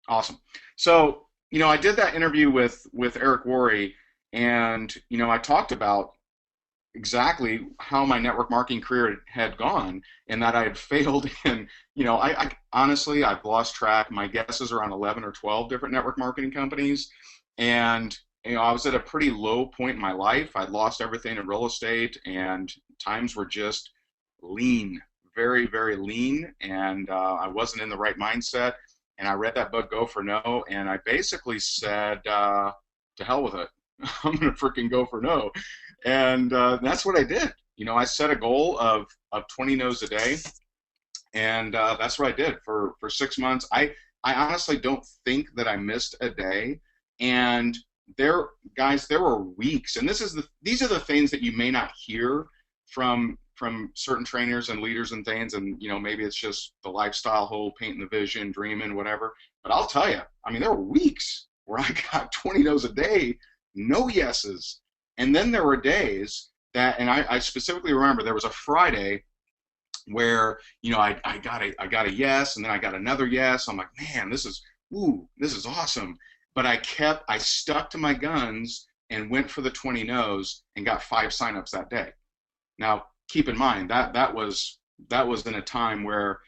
Awesome. So, I did that interview with Eric Worre, and I talked about exactly how my network marketing career had gone, and that I had failed in, I honestly, I've lost track. My guess is around 11 or 12 different network marketing companies. And, I was at a pretty low point in my life. I'd lost everything in real estate, and times were just lean, very, very lean. And I wasn't in the right mindset. And I read that book, Go for No, and I basically said, to hell with it. I'm going to freaking go for no. And that's what I did. I set a goal of 20 no's a day, and that's what I did for 6 months. I honestly don't think that I missed a day. And guys, there were weeks, and these are the things that you may not hear from certain trainers and leaders and things, and maybe it's just the lifestyle whole painting the vision, dreaming, whatever. But I'll tell you, I mean, there were weeks where I got 20 no's a day, no yeses. And then there were days that, and I specifically remember there was a Friday where I got a yes, and then I got another yes. I'm like, man, this is awesome. But I stuck to my guns and went for the 20 no's and got 5 signups that day. Now, keep in mind that was in a time where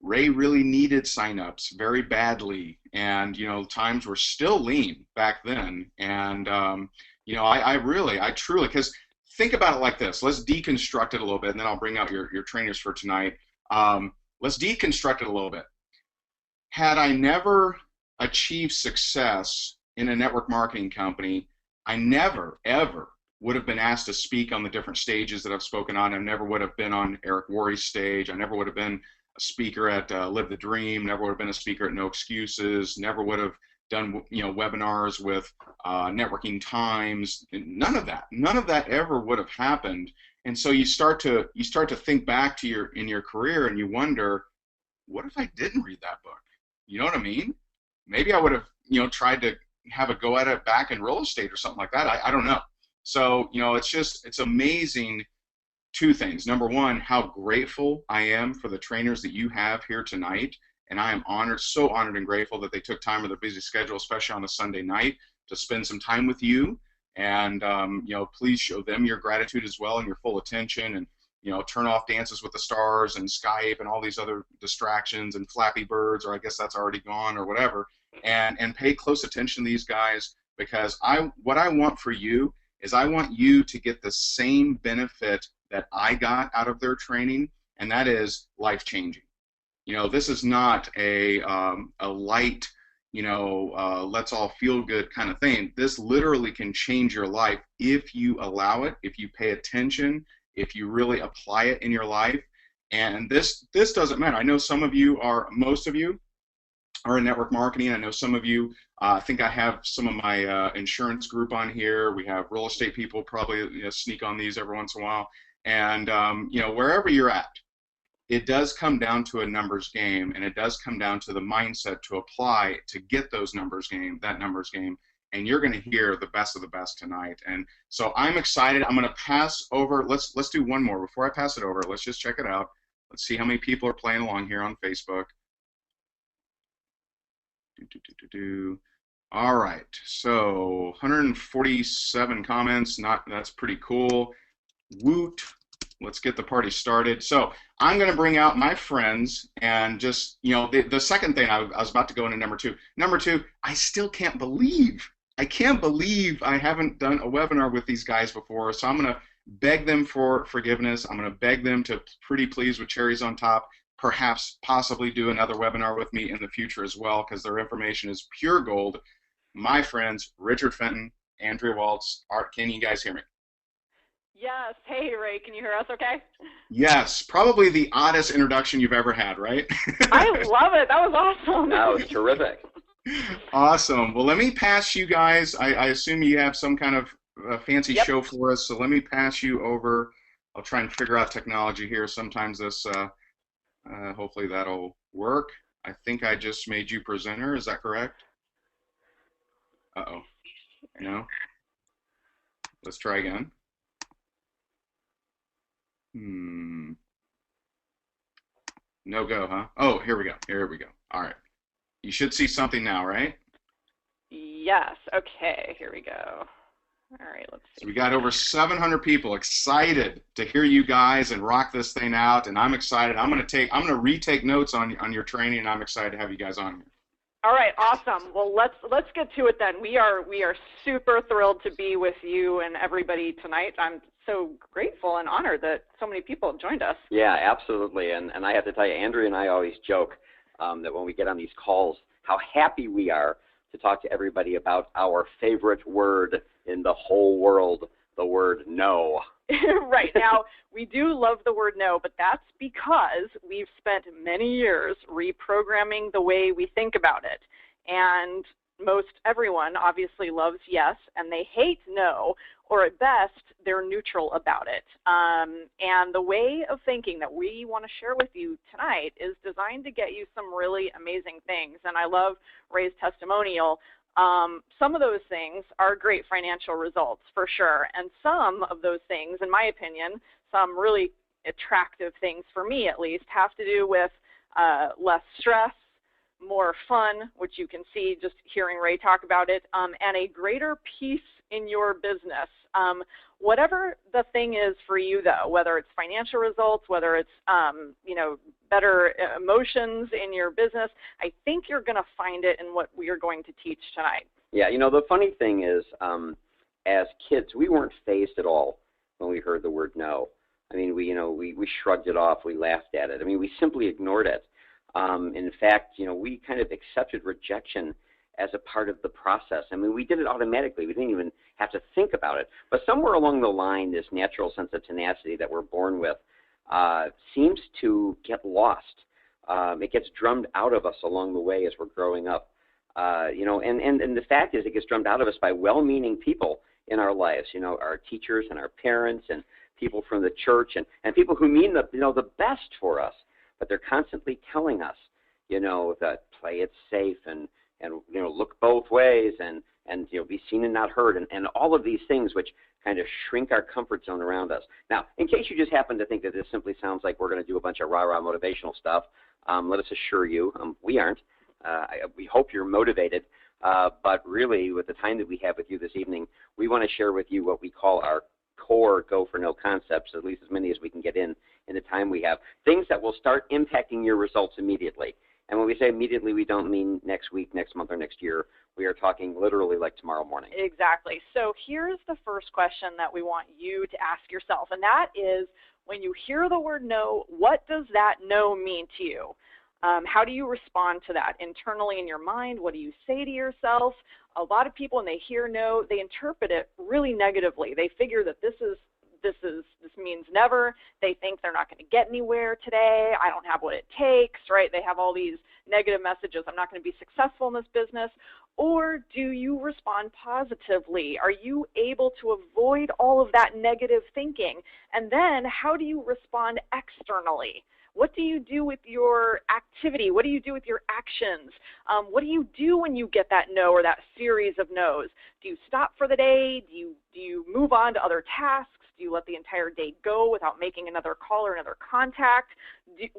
Ray really needed signups very badly, and times were still lean back then. And I truly, because think about it like this. Let's deconstruct it a little bit, and then I'll bring out your trainers for tonight. Let's deconstruct it a little bit. Had I never achieved success in a network marketing company, I never, ever would have been asked to speak on the different stages that I've spoken on. I never would have been on Eric Worre's stage. I never would have been a speaker at Live the Dream. Never would have been a speaker at No Excuses. Never would have done webinars with Networking Times. None of that ever would have happened. And so you start to think back to your career, and you wonder, what if I didn't read that book? You know what I mean? Maybe I would have tried to have a go at it back in real estate or something like that. I don't know. So it's amazing. Two things. Number one, how grateful I am for the trainers that you have here tonight. And I am honored, so honored and grateful that they took time with their busy schedule, especially on a Sunday night, to spend some time with you. And, please show them your gratitude as well and your full attention. And, turn off Dances with the Stars and Skype and all these other distractions and Flappy Birds, or I guess that's already gone, or whatever. And pay close attention to these guys, because what I want for you is I want you to get the same benefit that I got out of their training, and that is life-changing. This is not a light, let's all feel good kind of thing. This literally can change your life if you allow it, if you pay attention, if you really apply it in your life. And this doesn't matter. I know most of you are in network marketing. I know some of you, I think I have some of my insurance group on here. We have real estate people probably sneak on these every once in a while. And, wherever you're at, it does come down to a numbers game, and it does come down to the mindset to apply to get that numbers game, and you're going to hear the best of the best tonight. And so I'm excited. I'm going to pass over. Let's do one more. Before I pass it over, let's just check it out. Let's see how many people are playing along here on Facebook. All right, so 147 comments. That's pretty cool. Woot. Let's get the party started. So I'm going to bring out my friends, and just, the second thing, I was about to go into number two. Number two, I still can't believe I haven't done a webinar with these guys before. So I'm going to beg them for forgiveness. I'm going to beg them to pretty please with cherries on top, perhaps possibly do another webinar with me in the future as well, because their information is pure gold. My friends, Richard Fenton, Andrea Waltz. Art, can you guys hear me? Yes. Hey, Ray, can you hear us okay? Yes. Probably the oddest introduction you've ever had, right? I love it. That was awesome. That was terrific. Awesome. Well, let me pass you guys. I assume you have some kind of fancy show for us, so let me pass you over. I'll try and figure out technology here. Sometimes this, hopefully that'll work. I think I just made you presenter. Is that correct? Uh-oh. No? Let's try again. No go, huh? Oh, here we go. Here we go. All right. You should see something now, right? Yes. Okay, here we go. All right, let's So see. we got over 700 people excited to hear you guys and rock this thing out, and I'm excited. I'm gonna retake notes on your training, and I'm excited to have you guys on here. All right, awesome. Well, let's get to it then. We are super thrilled to be with you and everybody tonight. I'm so grateful and honored that so many people have joined us. Yeah, absolutely. And I have to tell you, Andrea and I always joke that when we get on these calls, how happy we are to talk to everybody about our favorite word in the whole world, the word no. Right. Now, we do love the word no, but that's because we've spent many years reprogramming the way we think about it. And most everyone obviously loves yes, and they hate no, or at best, they're neutral about it. And the way of thinking that we want to share with you tonight is designed to get you some really amazing things. And I love Ray's testimonial. Some of those things are great financial results for sure, and some of those things, in my opinion, some really attractive things for me at least, have to do with less stress, more fun, which you can see just hearing Ray talk about it, and a greater peace in your business. Whatever the thing is for you, though, whether it's financial results, whether it's better emotions in your business, I think you're going to find it in what we are going to teach tonight. Yeah, the funny thing is, as kids, we weren't fazed at all when we heard the word no. I mean, we shrugged it off, we laughed at it. I mean, we simply ignored it. In fact, we kind of accepted rejection as a part of the process. I mean, we did it automatically. We didn't even have to think about it. But somewhere along the line, this natural sense of tenacity that we're born with seems to get lost. It gets drummed out of us along the way as we're growing up. And the fact is, it gets drummed out of us by well-meaning people in our lives, our teachers and our parents and people from the church and people who mean the best for us. But they're constantly telling us, that play it safe and look both ways and be seen and not heard and all of these things which kind of shrink our comfort zone around us. Now, in case you just happen to think that this simply sounds like we're going to do a bunch of rah-rah motivational stuff, let us assure you, we aren't. We hope you're motivated, but really with the time that we have with you this evening, we want to share with you what we call our core go for no concepts, at least as many as we can get in the time we have, things that will start impacting your results immediately. And when we say immediately, we don't mean next week, next month, or next year. We are talking literally like tomorrow morning. Exactly. So here's the first question that we want you to ask yourself, and that is, when you hear the word no, what does that no mean to you? How do you respond to that internally in your mind? What do you say to yourself? A lot of people, when they hear no, they interpret it really negatively. They figure that this means never. They think they're not going to get anywhere today. I don't have what it takes, right? They have all these negative messages. I'm not going to be successful in this business. Or do you respond positively? Are you able to avoid all of that negative thinking? And then how do you respond externally? What do you do with your activity? What do you do with your actions? What do you do when you get that no or that series of no's? Do you stop for the day? Do you move on to other tasks? Do you let the entire day go without making another call or another contact?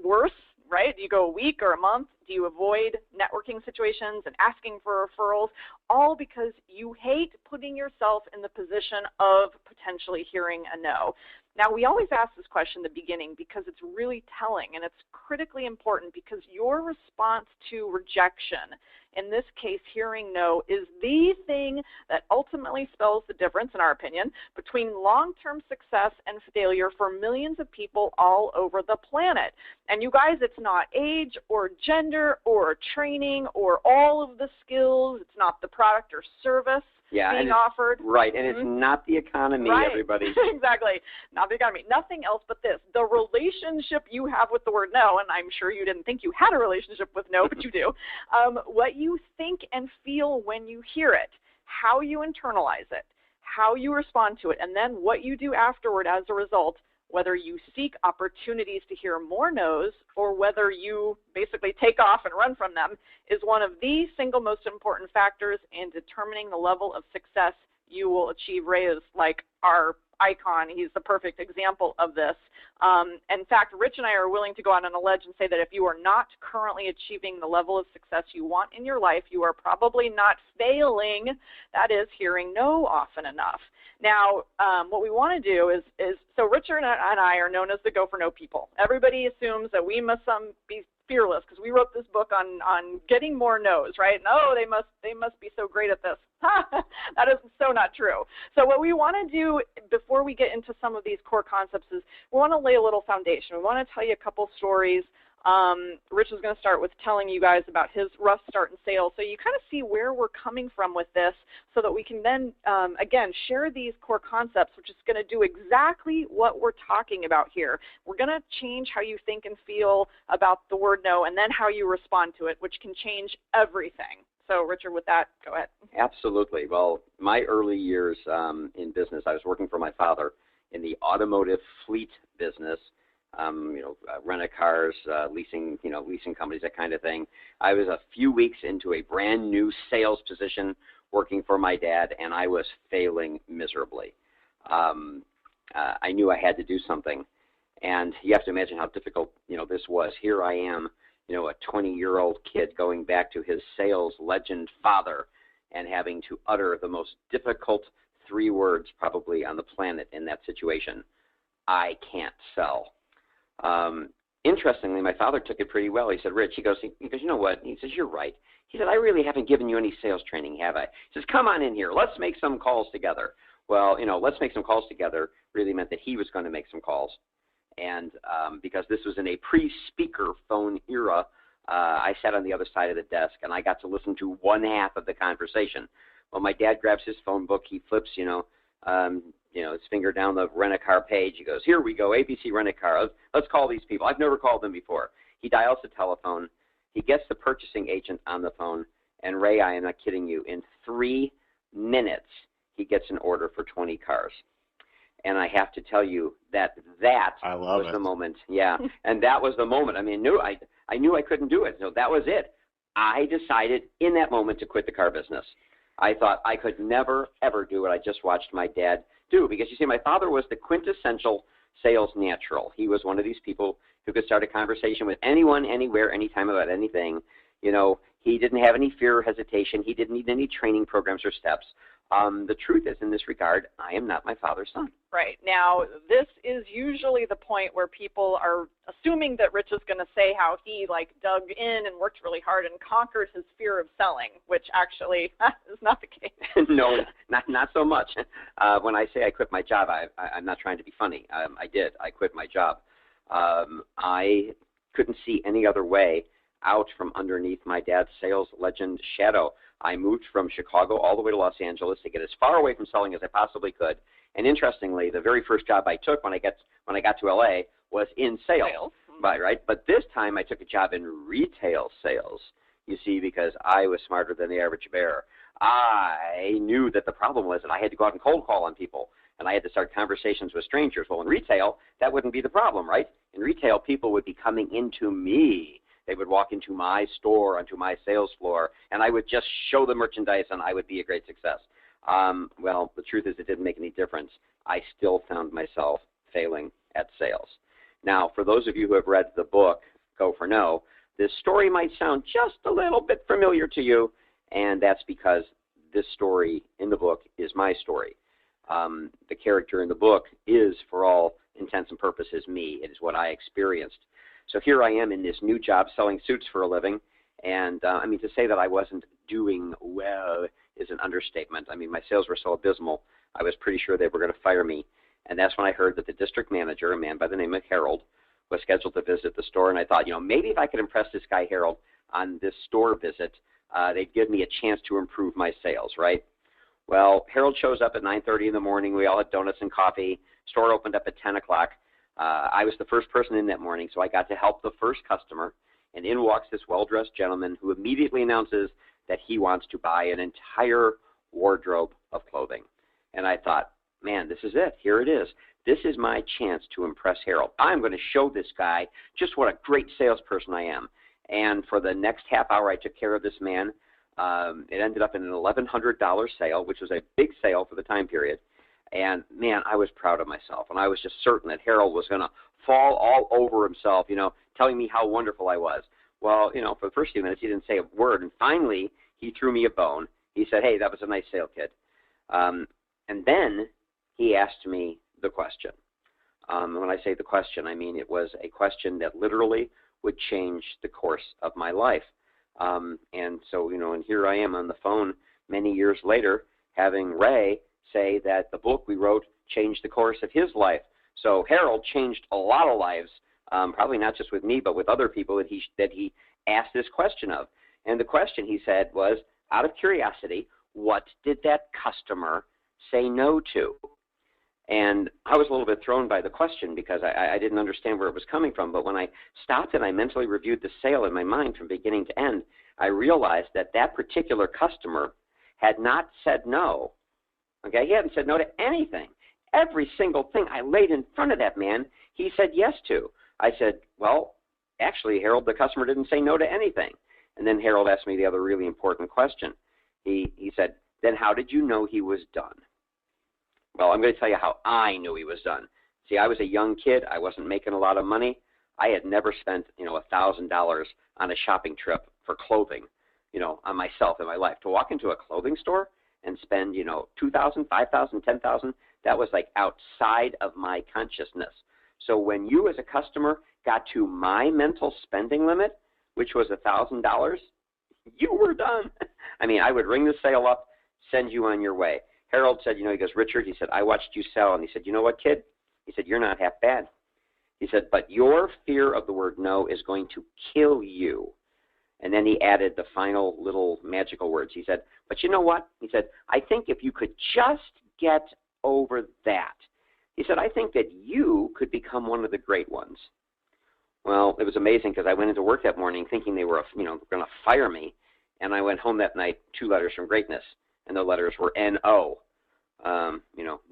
Worse, right? Do you go a week or a month? Do you avoid networking situations and asking for referrals? All because you hate putting yourself in the position of potentially hearing a no. Now, we always ask this question at the beginning because it's really telling, and it's critically important because your response to rejection, in this case hearing no, is the thing that ultimately spells the difference, in our opinion, between long-term success and failure for millions of people all over the planet. And you guys, it's not age or gender or training or all of the skills. It's not the product or service being offered. Right, and it's not the economy, right. Everybody. Exactly, not the economy. Nothing else but this. The relationship you have with the word no, and I'm sure you didn't think you had a relationship with no, but you do. What you think and feel when you hear it, how you internalize it, how you respond to it, and then what you do afterward as a result, whether you seek opportunities to hear more no's or whether you basically take off and run from them, is one of the single most important factors in determining the level of success you will achieve. Ray is like our icon. He's the perfect example of this. In fact, Rich and I are willing to go out on a ledge and say that if you are not currently achieving the level of success you want in your life, you are probably not failing. That is hearing no often enough. Now, what we want to do is so Richard and I are known as the go for no people. Everybody assumes that we must be fearless because we wrote this book on getting more no's, right? No, they must be so great at this. That is so not true. So what we want to do before we get into some of these core concepts is we want to lay a little foundation. We want to tell you a couple stories. Rich is going to start with telling you guys about his rough start in sales, so you kind of see where we're coming from with this so that we can then, again, share these core concepts, which is going to do exactly what we're talking about here. We're going to change how you think and feel about the word no and then how you respond to it, which can change everything. So, Richard, with that, go ahead. Absolutely. Well, my early years in business, I was working for my father in the automotive fleet business. Rent-a-cars, leasing companies, that kind of thing. I was a few weeks into a brand new sales position working for my dad, and I was failing miserably. I knew I had to do something, and you have to imagine how difficult, this was. Here I am, a 20-year-old kid going back to his sales legend father and having to utter the most difficult 3 words probably on the planet in that situation. I can't sell. Interestingly, my father took it pretty well. He said, Rich, he goes, you know what? He says, you're right. He said, I really haven't given you any sales training, have I? He says, come on in here. Let's make some calls together. Well, let's make some calls together really meant that he was going to make some calls. And because this was in a pre-speaker phone era, I sat on the other side of the desk, and I got to listen to one half of the conversation. Well, my dad grabs his phone book. He flips, his finger down the rent-a-car page. He goes, here we go, ABC Rent-A-Car. Let's call these people. I've never called them before. He dials the telephone. He gets the purchasing agent on the phone. And Ray, I am not kidding you, in 3 minutes, he gets an order for 20 cars. And I have to tell you that was the moment. Yeah, and that was the moment. I mean, I knew I couldn't do it. So that was it. I decided in that moment to quit the car business. I thought I could never, ever do what I just watched my dad do. Because, you see, my father was the quintessential sales natural. He was one of these people who could start a conversation with anyone, anywhere, anytime about anything. He didn't have any fear or hesitation. He didn't need any training programs or steps. The truth is, in this regard, I am not my father's son. Right. Now, this is usually the point where people are assuming that Rich is going to say how he, dug in and worked really hard and conquered his fear of selling, which actually is not the case. No, not so much. When I say I quit my job, I'm not trying to be funny. I did. I quit my job. I couldn't see any other way out from underneath my dad's sales legend shadow. I moved from Chicago all the way to Los Angeles to get as far away from selling as I possibly could. And interestingly, the very first job I took when I got to LA was in sales. Right? But this time I took a job in retail sales, you see, because I was smarter than the average bear. I knew that the problem was that I had to go out and cold call on people, and I had to start conversations with strangers. Well, in retail, that wouldn't be the problem, right? In retail, people would be coming into me. They would walk into my store, onto my sales floor, and I would just show the merchandise, and I would be a great success. Well, the truth is it didn't make any difference. I still found myself failing at sales. Now, for those of you who have read the book, Go for No, this story might sound just a little bit familiar to you, and that's because this story in the book is my story. The character in the book is, for all intents and purposes, me. It is what I experienced. So here I am in this new job selling suits for a living, and to say that I wasn't doing well is an understatement. My sales were so abysmal, I was pretty sure they were going to fire me. And that's when I heard that the district manager, a man by the name of Harold, was scheduled to visit the store, and I thought, maybe if I could impress this guy Harold on this store visit, they'd give me a chance to improve my sales, right? Well, Harold shows up at 9:30 in the morning. We all had donuts and coffee. Store opened up at 10 o'clock. I was the first person in that morning, so I got to help the first customer, and in walks this well-dressed gentleman who immediately announces that he wants to buy an entire wardrobe of clothing. And I thought, man, this is it. Here it is. This is my chance to impress Harold. I'm going to show this guy just what a great salesperson I am. And for the next half hour, I took care of this man. It ended up in an $1,100 sale, which was a big sale for the time period. And, man, I was proud of myself. And I was just certain that Harold was going to fall all over himself, telling me how wonderful I was. Well, for the first few minutes, he didn't say a word. And finally, he threw me a bone. He said, hey, that was a nice sale, kid. And then he asked me the question. When I say the question, I mean it was a question that literally would change the course of my life. And so, and here I am on the phone many years later having Ray say that the book we wrote changed the course of his life. So Harold changed a lot of lives, probably not just with me, but with other people that he asked this question of. And the question, he said, was, out of curiosity, what did that customer say no to? And I was a little bit thrown by the question because I didn't understand where it was coming from. But when I stopped and I mentally reviewed the sale in my mind from beginning to end, I realized that that particular customer had not said no. Okay, he hadn't said no to anything. Every single thing I laid in front of that man, he said yes to. I said, well, actually, Harold, the customer didn't say no to anything. And then Harold asked me the other really important question. He said, then how did you know he was done? Well, I'm going to tell you how I knew he was done. See, I was a young kid. I wasn't making a lot of money. I had never spent, $1,000 on a shopping trip for clothing, on myself in my life. To walk into a clothing store and spend, $2,000, $5,000, $10,000, that was like outside of my consciousness. So when you as a customer got to my mental spending limit, which was $1,000, you were done. I mean, I would ring the sale up, send you on your way. Harold said, he goes, Richard, he said, I watched you sell. And he said, you know what, kid? He said, you're not half bad. He said, but your fear of the word no is going to kill you. And then he added the final little magical words. He said, but you know what? He said, I think if you could just get over that, he said, I think that you could become one of the great ones. Well, it was amazing because I went into work that morning thinking they were, going to fire me. And I went home that night, 2 letters from greatness. And the letters were N-O.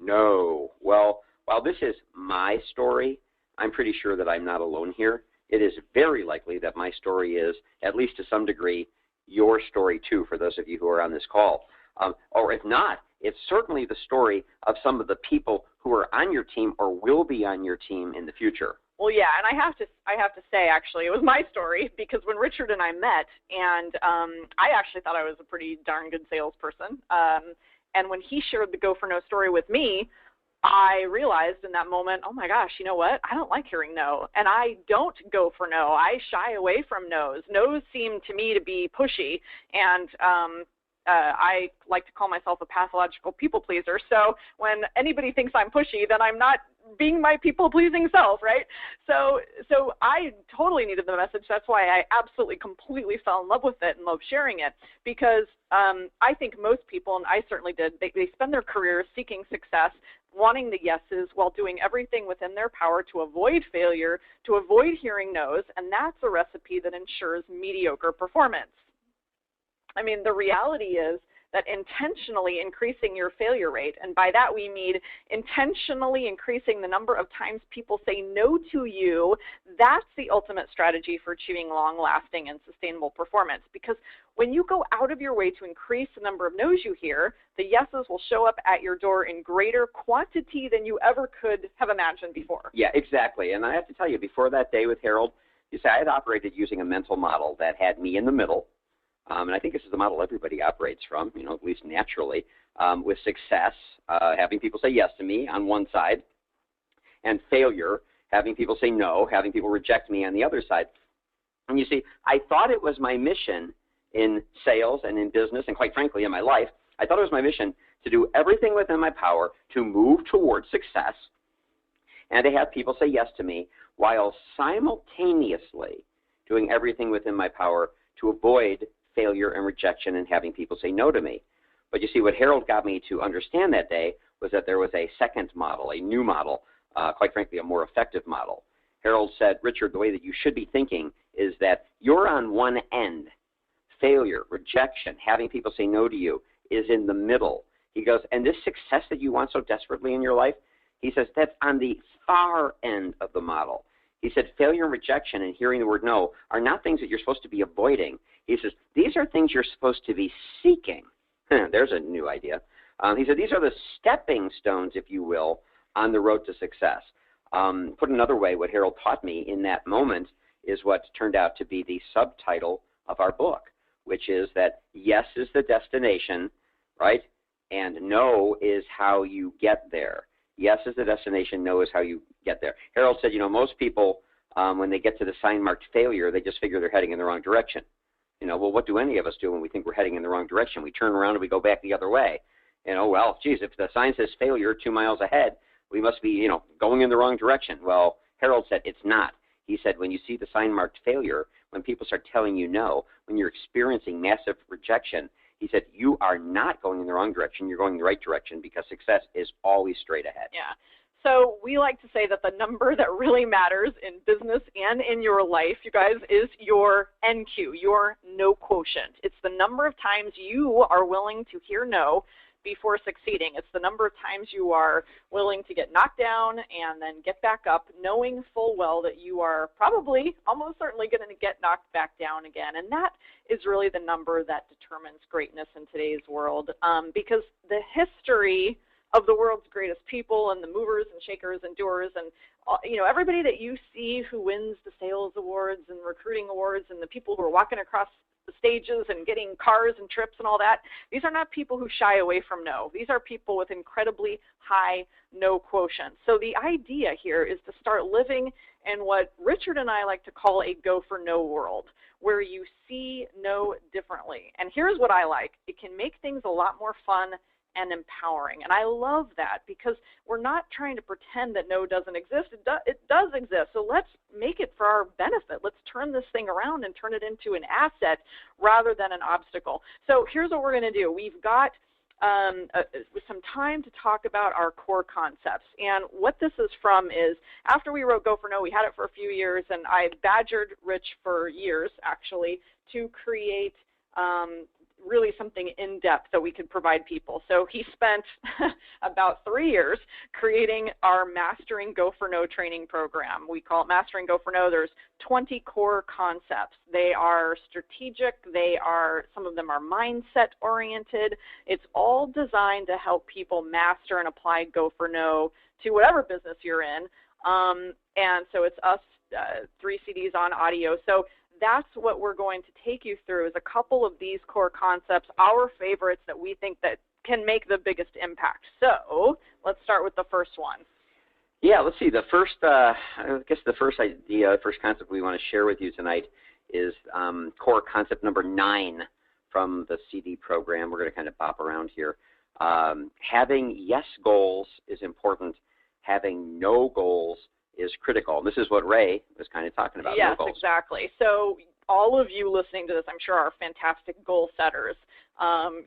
No. Well, while this is my story, I'm pretty sure that I'm not alone here. It is very likely that my story is, at least to some degree, your story too, for those of you who are on this call. Or if not, it's certainly the story of some of the people who are on your team or will be on your team in the future. Well, yeah, and I have to say, actually, it was my story because when Richard and I met, and I actually thought I was a pretty darn good salesperson, and when he shared the Go for No story with me, I realized in that moment, oh my gosh, you know what? I don't like hearing no, and I don't go for no. I shy away from no's. No's seem to me to be pushy, and I like to call myself a pathological people pleaser. So when anybody thinks I'm pushy, then I'm not being my people-pleasing self, right? So I totally needed the message. That's why I absolutely, completely fell in love with it and love sharing it, because I think most people, and I certainly did, they spend their careers seeking success, wanting the yeses while doing everything within their power to avoid failure, to avoid hearing no's, and that's a recipe that ensures mediocre performance. I mean, the reality is that intentionally increasing your failure rate, and by that we mean intentionally increasing the number of times people say no to you, that's the ultimate strategy for achieving long-lasting and sustainable performance. Because when you go out of your way to increase the number of no's you hear, the yeses will show up at your door in greater quantity than you ever could have imagined before. Yeah, exactly. And I have to tell you, before that day with Harold, you see, I had operated using a mental model that had me in the middle. And I think this is the model everybody operates from, at least naturally, with success, having people say yes to me on one side, and failure, having people say no, having people reject me on the other side. And you see, I thought it was my mission in sales and in business, and quite frankly in my life, I thought it was my mission to do everything within my power to move towards success and to have people say yes to me while simultaneously doing everything within my power to avoid failure and rejection and having people say no to me. But you see, what Harold got me to understand that day was that there was a second model, a new model, quite frankly, a more effective model. Harold said, Richard, the way that you should be thinking is that you're on one end. Failure, rejection, having people say no to you is in the middle. He goes, and this success that you want so desperately in your life, he says, that's on the far end of the model. He said, failure and rejection and hearing the word no are not things that you're supposed to be avoiding. He says, these are things you're supposed to be seeking. There's a new idea. He said, these are the stepping stones, if you will, on the road to success. Put another way, what Harold taught me in that moment is what turned out to be the subtitle of our book, which is that yes is the destination, right? And no is how you get there. Yes is the destination, no is how you get there. Harold said, most people, when they get to the sign marked failure, they just figure they're heading in the wrong direction. Well, what do any of us do when we think we're heading in the wrong direction? We turn around and we go back the other way. Well, geez, if the sign says failure 2 miles ahead, we must be, going in the wrong direction. Well, Harold said it's not. He said when you see the sign marked failure, when people start telling you no, when you're experiencing massive rejection, he said you are not going in the wrong direction. You're going in the right direction because success is always straight ahead. Yeah. So we like to say that the number that really matters in business and in your life, you guys, is your NQ, your no quotient. It's the number of times you are willing to hear no before succeeding. It's the number of times you are willing to get knocked down and then get back up, knowing full well that you are probably, almost certainly going to get knocked back down again. And that is really the number that determines greatness in today's world, because the history of the world's greatest people and the movers and shakers and doers and everybody that you see who wins the sales awards and recruiting awards and the people who are walking across the stages and getting cars and trips and all that, these are not people who shy away from no. These are people with incredibly high no quotient. So the idea here is to start living in what Richard and I like to call a go for no world, where you see no differently. And here's what I like. It can make things a lot more fun and empowering. And I love that because we're not trying to pretend that no doesn't exist. It does exist. So let's make it for our benefit. Let's turn this thing around and turn it into an asset rather than an obstacle. So here's what we're going to do. We've got some time to talk about our core concepts. And what this is from is, after we wrote Go for No, we had it for a few years, and I badgered Rich for years, actually, to create really something in-depth that we could provide people. So he spent about 3 years creating our Mastering Go for No training program. We call it Mastering Go for No. There's 20 core concepts. They are strategic. Some of them are mindset oriented. It's all designed to help people master and apply Go for No to whatever business you're in. And so it's us, 3 CDs on audio. So that's what we're going to take you through, is a couple of these core concepts, our favorites that we think that can make the biggest impact. So let's start with the first one. Yeah, let's see. The first, I guess the first idea, first concept we want to share with you tonight is core concept number 9 from the CD program. We're going to kind of bop around here. Having yes goals is important. Having no goals is critical. And this is what Ray was kind of talking about. Yes, no goals. Exactly. So all of you listening to this, I'm sure, are fantastic goal setters.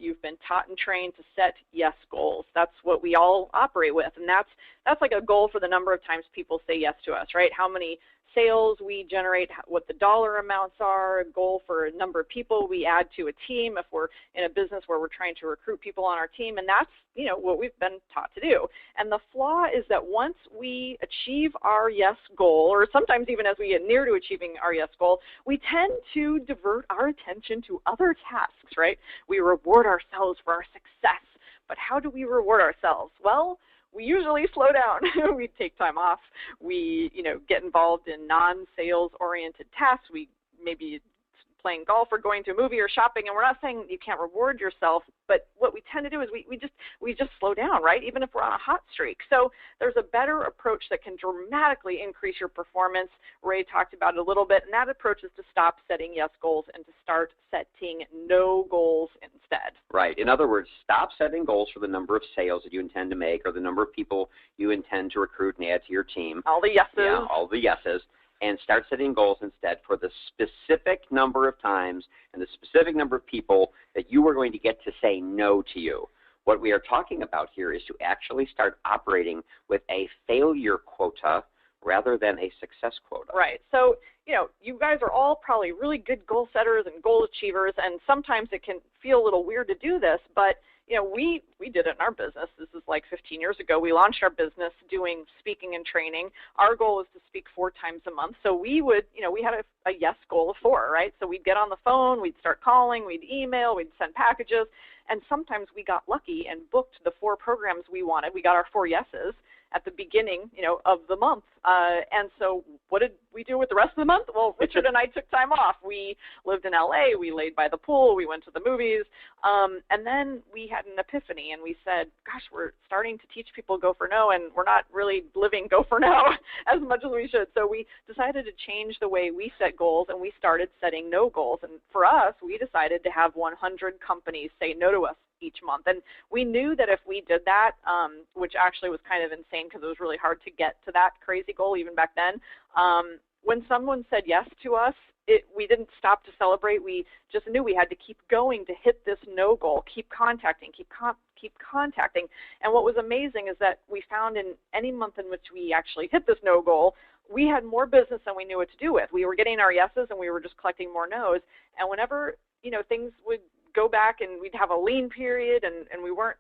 You've been taught and trained to set yes goals. That's what we all operate with, and that's like a goal for the number of times people say yes to us, right? How many sales we generate, what the dollar amounts are, a goal for a number of people we add to a team if we're in a business where we're trying to recruit people on our team, and that's what we've been taught to do. And the flaw is that once we achieve our yes goal, or sometimes even as we get near to achieving our yes goal, we tend to divert our attention to other tasks, right? We reward ourselves for our success, but how do we reward ourselves? Well, we usually slow down. We take time off. We, get involved in non-sales oriented tasks. We maybe playing golf or going to a movie or shopping, and we're not saying you can't reward yourself, but what we tend to do is we just slow down, right? Even if we're on a hot streak. So there's a better approach that can dramatically increase your performance. Ray talked about it a little bit, and that approach is to stop setting yes goals and to start setting no goals instead. Right. In other words, stop setting goals for the number of sales that you intend to make or the number of people you intend to recruit and add to your team. All the yeses. Yeah, all the yeses. And start setting goals instead for the specific number of times and the specific number of people that you are going to get to say no to you. What we are talking about here is to actually start operating with a failure quota rather than a success quota. Right. So, you guys are all probably really good goal setters and goal achievers, and sometimes it can feel a little weird to do this, but we did it in our business. This is like 15 years ago. We launched our business doing speaking and training. Our goal was to speak 4 times a month. So we would, we had a yes goal of 4, right? So we'd get on the phone, we'd start calling, we'd email, we'd send packages, and sometimes we got lucky and booked the 4 programs we wanted. We got our 4 yeses at the beginning, of the month. And so what did we do with the rest of the month? Well, Richard and I took time off. We lived in LA. We laid by the pool. We went to the movies. And then we had an epiphany, and we said, gosh, we're starting to teach people Go for No, and we're not really living Go for No as much as we should. So we decided to change the way we set goals, and we started setting no goals. And for us, we decided to have 100 companies say no to us each month. And we knew that if we did that, which actually was kind of insane because it was really hard to get to that crazy goal even back then, when someone said yes to us, we didn't stop to celebrate. We just knew we had to keep going to hit this no goal, keep contacting, keep contacting. And what was amazing is that we found in any month in which we actually hit this no goal, we had more business than we knew what to do with. We were getting our yeses and we were just collecting more no's. And whenever, things would go back and we'd have a lean period and we weren't,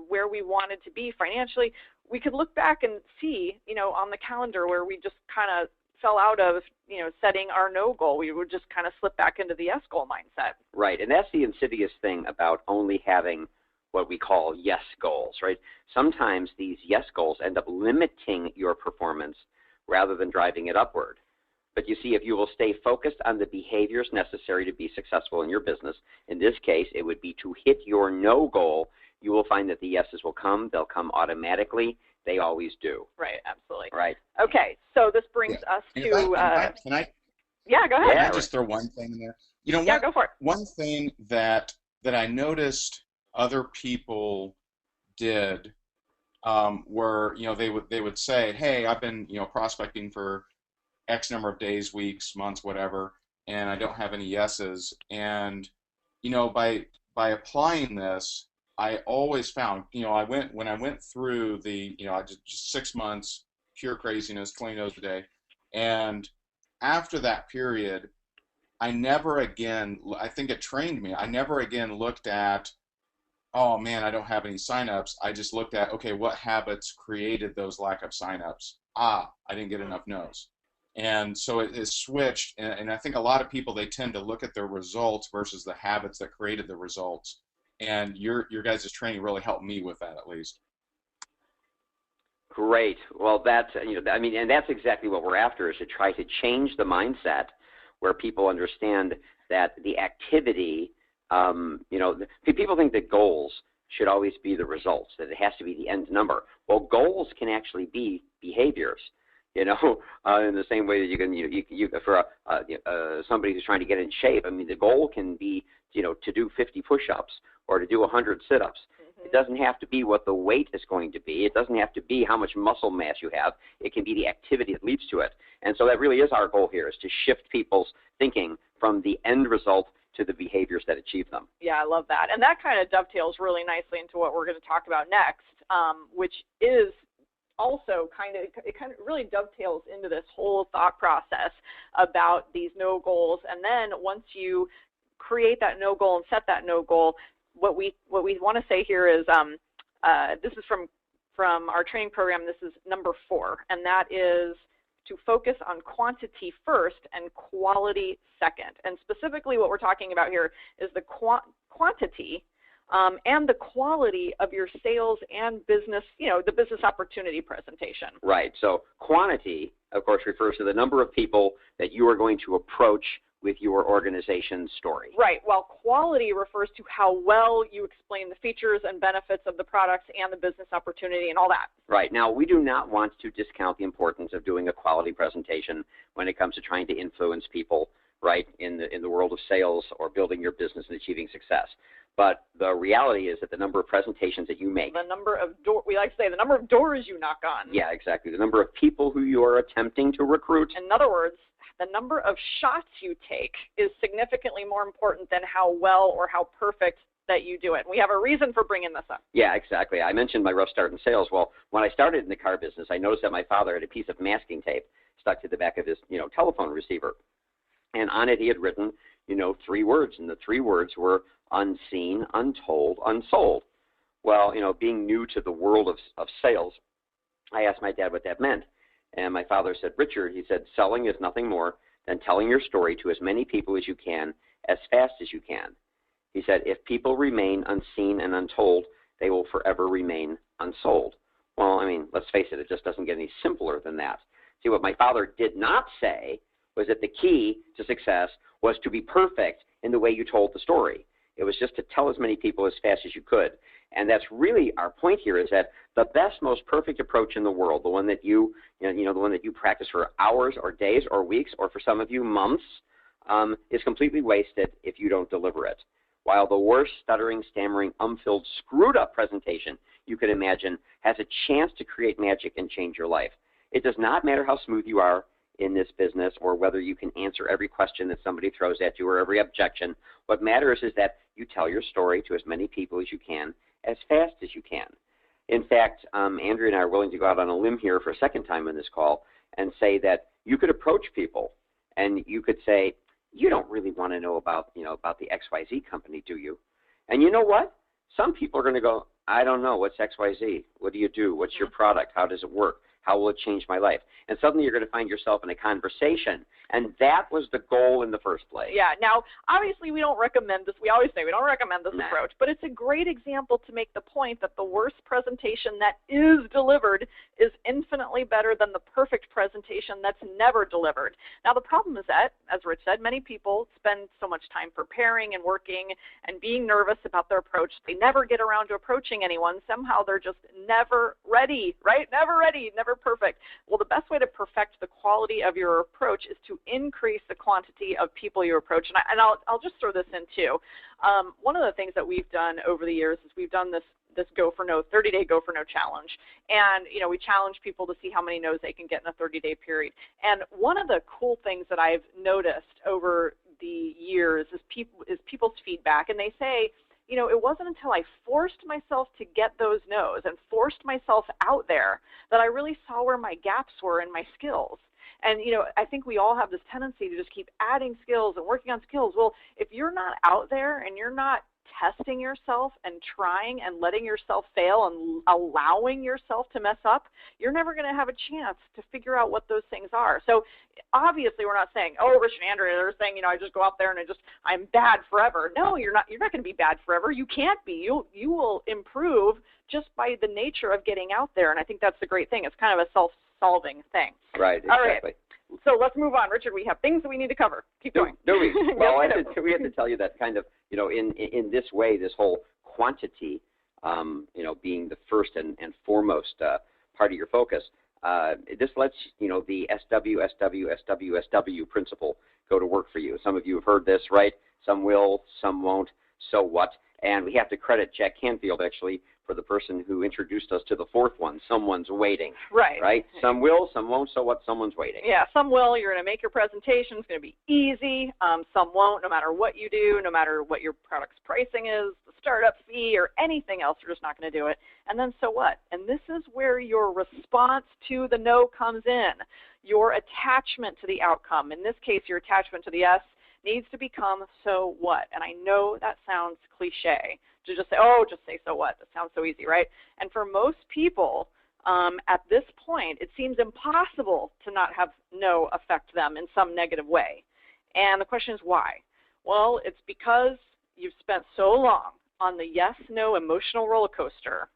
where we wanted to be financially, we could look back and see, on the calendar where we just kind of fell out of, setting our no goal. We would just kind of slip back into the yes goal mindset. Right, and that's the insidious thing about only having what we call yes goals, right? Sometimes these yes goals end up limiting your performance rather than driving it upward. But you see, if you will stay focused on the behaviors necessary to be successful in your business, in this case, it would be to hit your no goal, you will find that the yeses will come. They'll come automatically. They always do. Right, absolutely. Right. Okay, so this brings us to... Can I? Yeah, go ahead. Can I just throw one thing in there? Yeah, go for it. One thing that I noticed other people did were, they would say, hey, I've been, prospecting for X number of days, weeks, months, whatever, and I don't have any yeses. And, by applying this, I always found, when I went through the, just 6 months, pure craziness, 20 no's a day, and after that period, I never again, I think it trained me, I never again looked at, oh man, I don't have any signups. I just looked at, okay, what habits created those lack of signups? I didn't get enough no's. And so it is switched, and I think a lot of people, they tend to look at their results versus the habits that created the results. And your guys' training really helped me with that, at least. Great. Well, that's, and that's exactly what we're after, is to try to change the mindset where people understand that the activity, people think that goals should always be the results, that it has to be the end number. Well, goals can actually be behaviors. In the same way that you can, for somebody who's trying to get in shape, the goal can be, to do 50 push-ups or to do 100 sit-ups. It doesn't have to be what the weight is going to be. It doesn't have to be how much muscle mass you have. It can be the activity that leads to it. And so that really is our goal here, is to shift people's thinking from the end result to the behaviors that achieve them. Yeah, I love that. And that kind of dovetails really nicely into what we're going to talk about next, which is also it kind of really dovetails into this whole thought process about these no goals. And then once you create that no goal and set that no goal, what we want to say here is this is from our training program. This is number 4, and that is to focus on quantity first and quality second. And specifically what we're talking about here is the quantity and the quality of your sales and business, the business opportunity presentation. Right. So quantity, of course, refers to the number of people that you are going to approach with your organization's story. Right. While quality refers to how well you explain the features and benefits of the products and the business opportunity and all that. Right. Now, we do not want to discount the importance of doing a quality presentation when it comes to trying to influence people, right, in the world of sales or building your business and achieving success. But the reality is that the number of presentations that you make, the number of we like to say the number of doors you knock on. Yeah, exactly. The number of people who you are attempting to recruit. In other words, the number of shots you take is significantly more important than how well or how perfect that you do it. And we have a reason for bringing this up. Yeah, exactly. I mentioned my rough start in sales. Well, when I started in the car business, I noticed that my father had a piece of masking tape stuck to the back of his, telephone receiver. And on it he had written, three words, and the three words were unseen, untold, unsold. Well, being new to the world of sales, I asked my dad what that meant. And my father said, Richard, he said, selling is nothing more than telling your story to as many people as you can, as fast as you can. He said, if people remain unseen and untold, they will forever remain unsold. Well, let's face it, it just doesn't get any simpler than that. See, what my father did not say was that the key to success was to be perfect in the way you told the story. It was just to tell as many people as fast as you could. And that's really our point here, is that the best, most perfect approach in the world, the one that the one that you practice for hours or days or weeks, or for some of you months, is completely wasted if you don't deliver it. While the worst stuttering, stammering, unfilled, screwed up presentation you could imagine has a chance to create magic and change your life. It does not matter how smooth you are in this business, or whether you can answer every question that somebody throws at you or every objection. What matters is that you tell your story to as many people as you can, as fast as you can. In fact, Andrea and I are willing to go out on a limb here for a second time in this call and say that you could approach people and you could say, you don't really want to know about the XYZ company, do you? And you know what? Some people are going to go, I don't know, what's XYZ? What do you do? What's your product? How does it work? How will it change my life? And suddenly you're going to find yourself in a conversation. And that was the goal in the first place. Yeah. Now, obviously, we don't recommend this. We always say we don't recommend this approach. But it's a great example to make the point that the worst presentation that is delivered is infinitely better than the perfect presentation that's never delivered. Now, the problem is that, as Rich said, many people spend so much time preparing and working and being nervous about their approach. They never get around to approaching anyone. Somehow they're just never ready, right? Never ready, never perfect. Well, the best way to perfect the quality of your approach is to increase the quantity of people you approach. And I'll just throw this in too. One of the things that we've done over the years is we've done this 30-day Go for No challenge. And, we challenge people to see how many no's they can get in a 30-day period. And one of the cool things that I've noticed over the years is people's feedback. And they say, it wasn't until I forced myself to get those no's and forced myself out there that I really saw where my gaps were in my skills. And, I think we all have this tendency to just keep adding skills and working on skills. Well, if you're not out there and you're not testing yourself and trying and letting yourself fail and allowing yourself to mess up, you're never going to have a chance to figure out what those things are. So obviously we're not saying, oh, Rich and Andrea, they're saying, I just go out there and I'm bad forever. No, you're not going to be bad forever. You can't be. You will improve just by the nature of getting out there. And I think that's the great thing. It's kind of a self-solving thing. Right, exactly. All right. So let's move on. Richard, we have things that we need to cover. Keep going. Do we? Well, we have to tell you that kind of, in this way, this whole quantity, being the first and foremost part of your focus, this lets, the SW principle go to work for you. Some of you have heard this, right? Some will, some won't. So what? And we have to credit Jack Canfield, actually, for the person who introduced us to the fourth one. Someone's waiting. Right. Right? Some will, some won't. So what? Someone's waiting. Yeah, some will. You're going to make your presentation. It's going to be easy. Some won't, no matter what you do, no matter what your product's pricing is, the startup fee, or anything else. You're just not going to do it. And then so what? And this is where your response to the no comes in. Your attachment to the outcome. In this case, your attachment to the yes needs to become so what. And I know that sounds cliche to just say, oh, just say so what. That sounds so easy, right? And for most people, at this point, it seems impossible to not have no affect them in some negative way. And the question is why? Well, it's because you've spent so long on the yes-no emotional roller coaster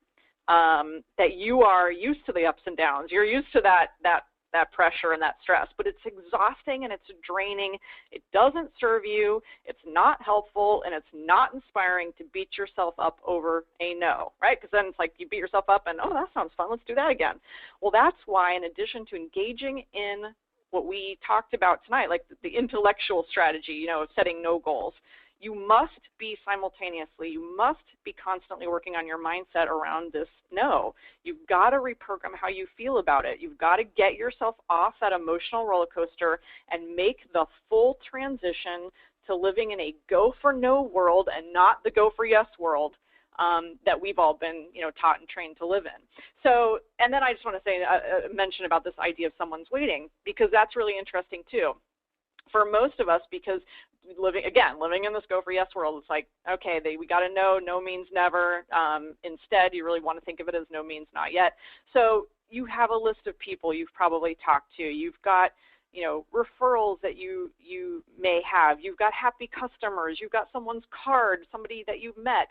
that you are used to the ups and downs. You're used to that pressure and that stress, but it's exhausting and it's draining. It doesn't serve you. It's not helpful, and it's not inspiring to beat yourself up over a no, right? Because then it's like you beat yourself up and, oh, that sounds fun. Let's do that again. Well, that's why, in addition to engaging in what we talked about tonight, like the intellectual strategy, of setting no goals, you must be simultaneously, you must be constantly working on your mindset around this no. You've got to reprogram how you feel about it. You've got to get yourself off that emotional roller coaster and make the full transition to living in a go for no world and not the go for yes world that we've all been, taught and trained to live in. So, and then I just want to say, mention about this idea of someone's waiting, because that's really interesting too. For most of us, because living in this go for yes world. It's like, okay, we got to know, no means never. Instead, you really want to think of it as no means not yet. So you have a list of people you've probably talked to. You've got, referrals that you may have. You've got happy customers. You've got someone's card, somebody that you've met.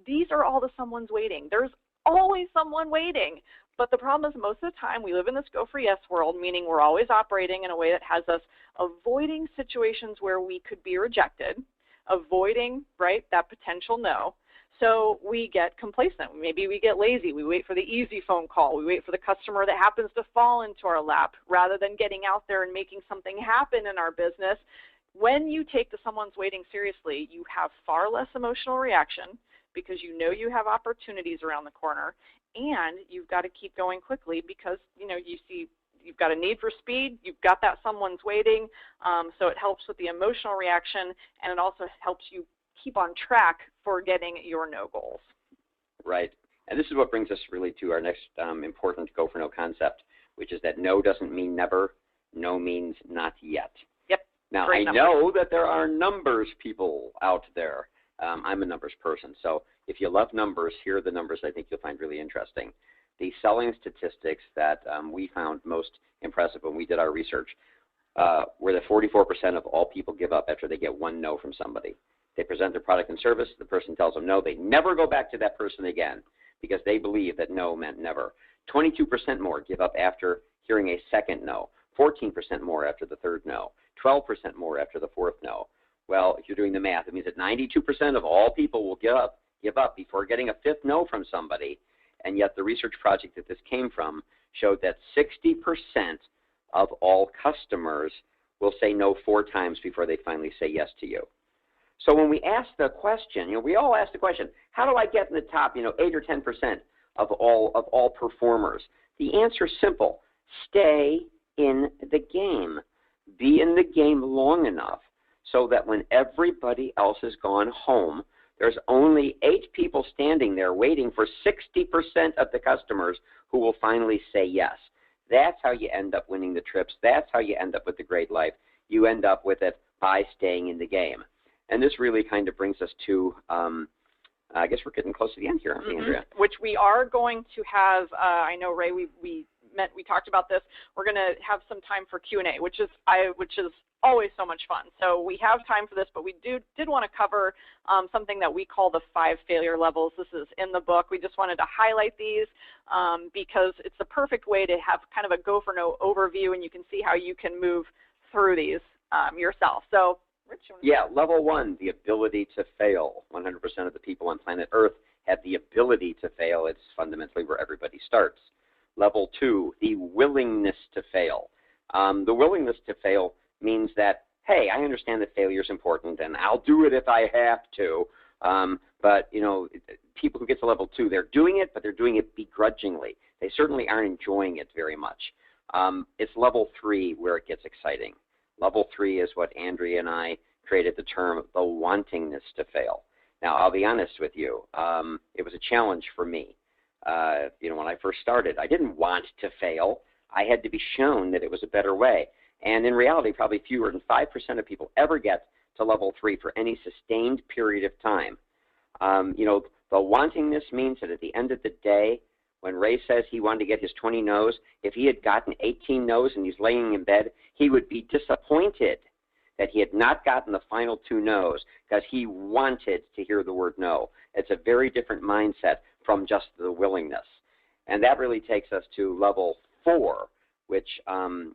These are all the someone's waiting. There's always someone waiting. But the problem is most of the time we live in this go for yes world, meaning we're always operating in a way that has us avoiding situations where we could be rejected, avoiding, right, that potential no. So we get complacent. Maybe we get lazy. We wait for the easy phone call. We wait for the customer that happens to fall into our lap rather than getting out there and making something happen in our business. When you take the someone's waiting seriously, you have far less emotional reaction because you know you have opportunities around the corner, and you've got to keep going quickly because, you see you've got a need for speed, you've got that someone's waiting, so it helps with the emotional reaction, and it also helps you keep on track for getting your no goals. Right. And this is what brings us really to our next important go for no concept, which is that no doesn't mean never, no means not yet. Yep. Now, I know that there are numbers people out there. I'm a numbers person, so if you love numbers, here are the numbers I think you'll find really interesting. The selling statistics that we found most impressive when we did our research were that 44% of all people give up after they get one no from somebody. They present their product and service, the person tells them no, they never go back to that person again because they believe that no meant never. 22% more give up after hearing a second no, 14% more after the third no, 12% more after the fourth no. Well, if you're doing the math, it means that 92% of all people will give up before getting a fifth no from somebody, and yet the research project that this came from showed that 60% of all customers will say no 4 times before they finally say yes to you. So when we ask the question, we all ask the question, how do I get in the top, 8 or 10% of all performers? The answer is simple. Stay in the game. Be in the game long enough so that when everybody else has gone home, there's only 8 people standing there waiting for 60% of the customers who will finally say yes. That's how you end up winning the trips. That's how you end up with the great life. You end up with it by staying in the game. And this really kind of brings us to, I guess we're getting close to the end here, aren't we, Andrea? Which we are going to have, I know, Ray, we talked about this. We're going to have some time for Q&A, which is always so much fun. So we have time for this, but we did want to cover something that we call the 5 failure levels. This is in the book. We just wanted to highlight these because it's the perfect way to have kind of a go for no overview, and you can see how you can move through these yourself. So, Rich, level 1, the ability to fail. 100% of the people on planet Earth have the ability to fail. It's fundamentally where everybody starts. Level 2, the willingness to fail. The willingness to fail means that, hey, I understand that failure is important, and I'll do it if I have to. But, people who get to level 2, they're doing it, but they're doing it begrudgingly. They certainly aren't enjoying it very much. It's level 3 where it gets exciting. Level 3 is what Andrea and I created the term, the wantingness to fail. Now, I'll be honest with you. It was a challenge for me. When I first started, I didn't want to fail. I had to be shown that it was a better way. And in reality, probably fewer than 5% of people ever get to level 3 for any sustained period of time. The wantingness means that at the end of the day, when Ray says he wanted to get his 20 no's, if he had gotten 18 no's and he's laying in bed, he would be disappointed that he had not gotten the final 2 no's because he wanted to hear the word no. It's a very different mindset from just the willingness. And that really takes us to level 4, which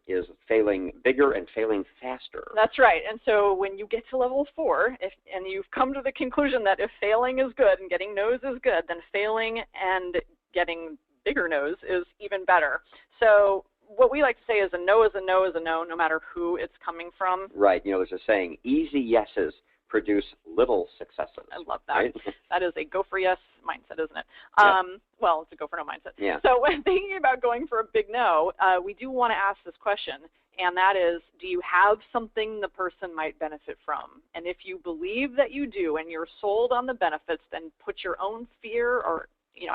is failing bigger and failing faster. That's right. And so when you get to level 4, and you've come to the conclusion that if failing is good and getting no's is good, then failing and getting bigger no's is even better. So what we like to say is a no is a no is a no, no matter who it's coming from. Right. There's a saying, easy yeses produce little successes. I love that. Right? That is a go for yes mindset, isn't it? Yeah. Well, it's a go for no mindset. Yeah. So when thinking about going for a big no, we do want to ask this question, and that is, do you have something the person might benefit from? And if you believe that you do and you're sold on the benefits, then put your own fear or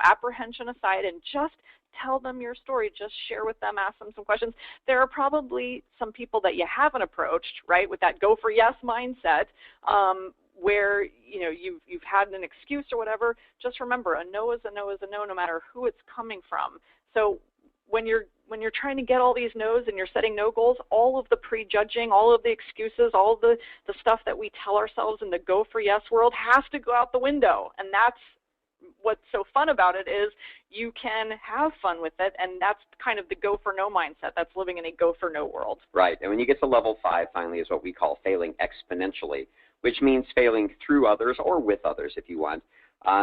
apprehension aside, and just tell them your story. Just share with them, ask them some questions. There are probably some people that you haven't approached, right, with that go for yes mindset, where you've had an excuse or whatever. Just remember, a no is a no is a no, no matter who it's coming from. So when you're trying to get all these no's and you're setting no goals, all of the prejudging, all of the excuses, all of the stuff that we tell ourselves in the go for yes world has to go out the window. And that's what's so fun about it, is you can have fun with it, and that's kind of the go for no mindset. That's living in a go for no world. Right. And when you get to level 5, finally, is what we call failing exponentially, which means failing through others or with others, if you want.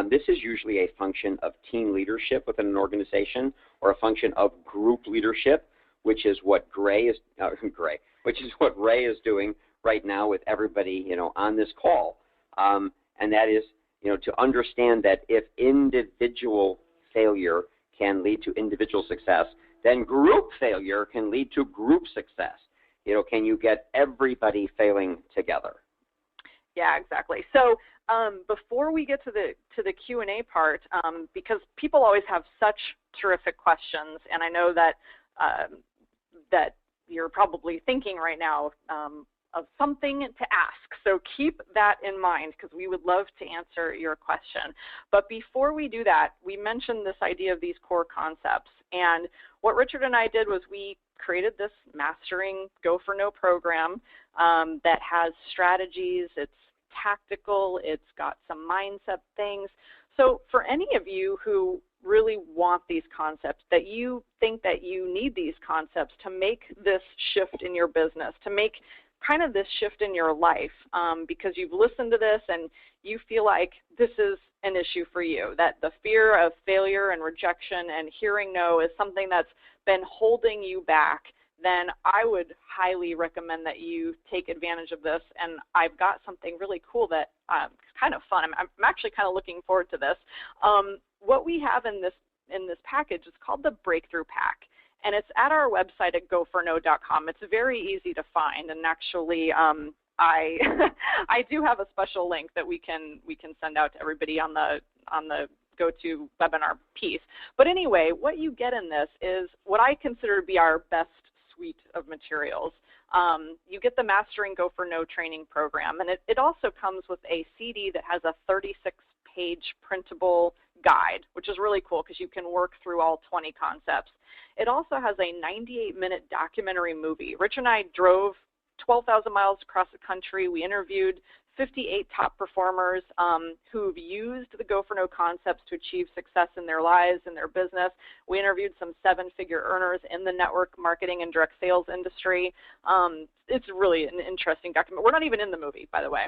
This is usually a function of team leadership within an organization, or a function of group leadership, which is what Ray is doing right now with everybody, on this call. And that is, to understand that if individual failure can lead to individual success, then group failure can lead to group success. Can you get everybody failing together? Yeah, exactly. So before we get to the Q&A part, because people always have such terrific questions, and I know that that you're probably thinking right now of something to ask. So keep that in mind, because we would love to answer your question. But before we do that, we mentioned this idea of these core concepts. And what Richard and I did was we created this Mastering Go for No program that has strategies. It's tactical. It's got some mindset things. So for any of you who really want these concepts, that you think that you need these concepts to make this shift in your business, to make kind of this shift in your life, because you've listened to this and you feel like this is an issue for you, that the fear of failure and rejection and hearing no is something that's been holding you back, then I would highly recommend that you take advantage of this. And I've got something really cool that is kind of fun. I'm actually kind of looking forward to this. What we have in this package is called the Breakthrough Pack. And it's at our website at goforno.com. It's very easy to find, and actually, I do have a special link that we can send out to everybody on the GoTo webinar piece. But anyway, what you get in this is what I consider to be our best suite of materials. You get the Mastering Go for No training program, and it also comes with a CD that has a 36-page printable guide, which is really cool because you can work through all 20 concepts. It also has a 98-minute documentary movie. Rich and I drove 12,000 miles across the country. We interviewed 58 top performers who've used the Go for No concepts to achieve success in their lives and their business. We interviewed some 7-figure earners in the network marketing and direct sales industry. It's really an interesting document. We're not even in the movie, by the way.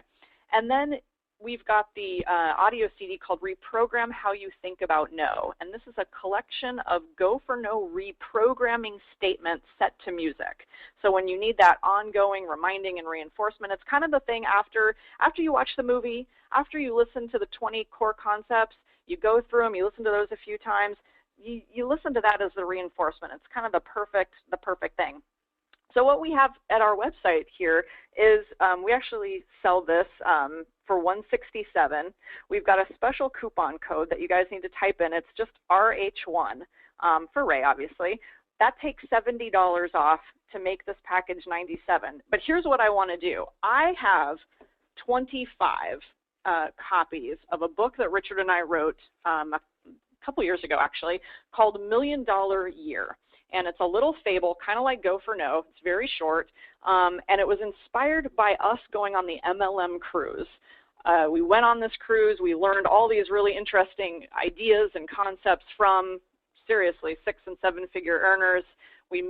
And then we've got the audio CD called Reprogram How You Think About No. And this is a collection of Go for No reprogramming statements set to music. So when you need that ongoing reminding and reinforcement, it's kind of the thing after you watch the movie, after you listen to the 20 core concepts, you go through them, you listen to those a few times, you listen to that as the reinforcement. It's kind of the perfect thing. So what we have at our website here is we actually sell this for $167. We've got a special coupon code that you guys need to type in. It's just RH1 for Ray, obviously. That takes $70 off to make this package $97. But here's what I want to do. I have 25 copies of a book that Richard and I wrote a couple years ago, actually, called $1 Million Year. And it's a little fable, kind of like Go for No. It's very short, and it was inspired by us going on the MLM cruise. We went on this cruise. We learned all these really interesting ideas and concepts from, seriously, 6- and 7-figure earners. We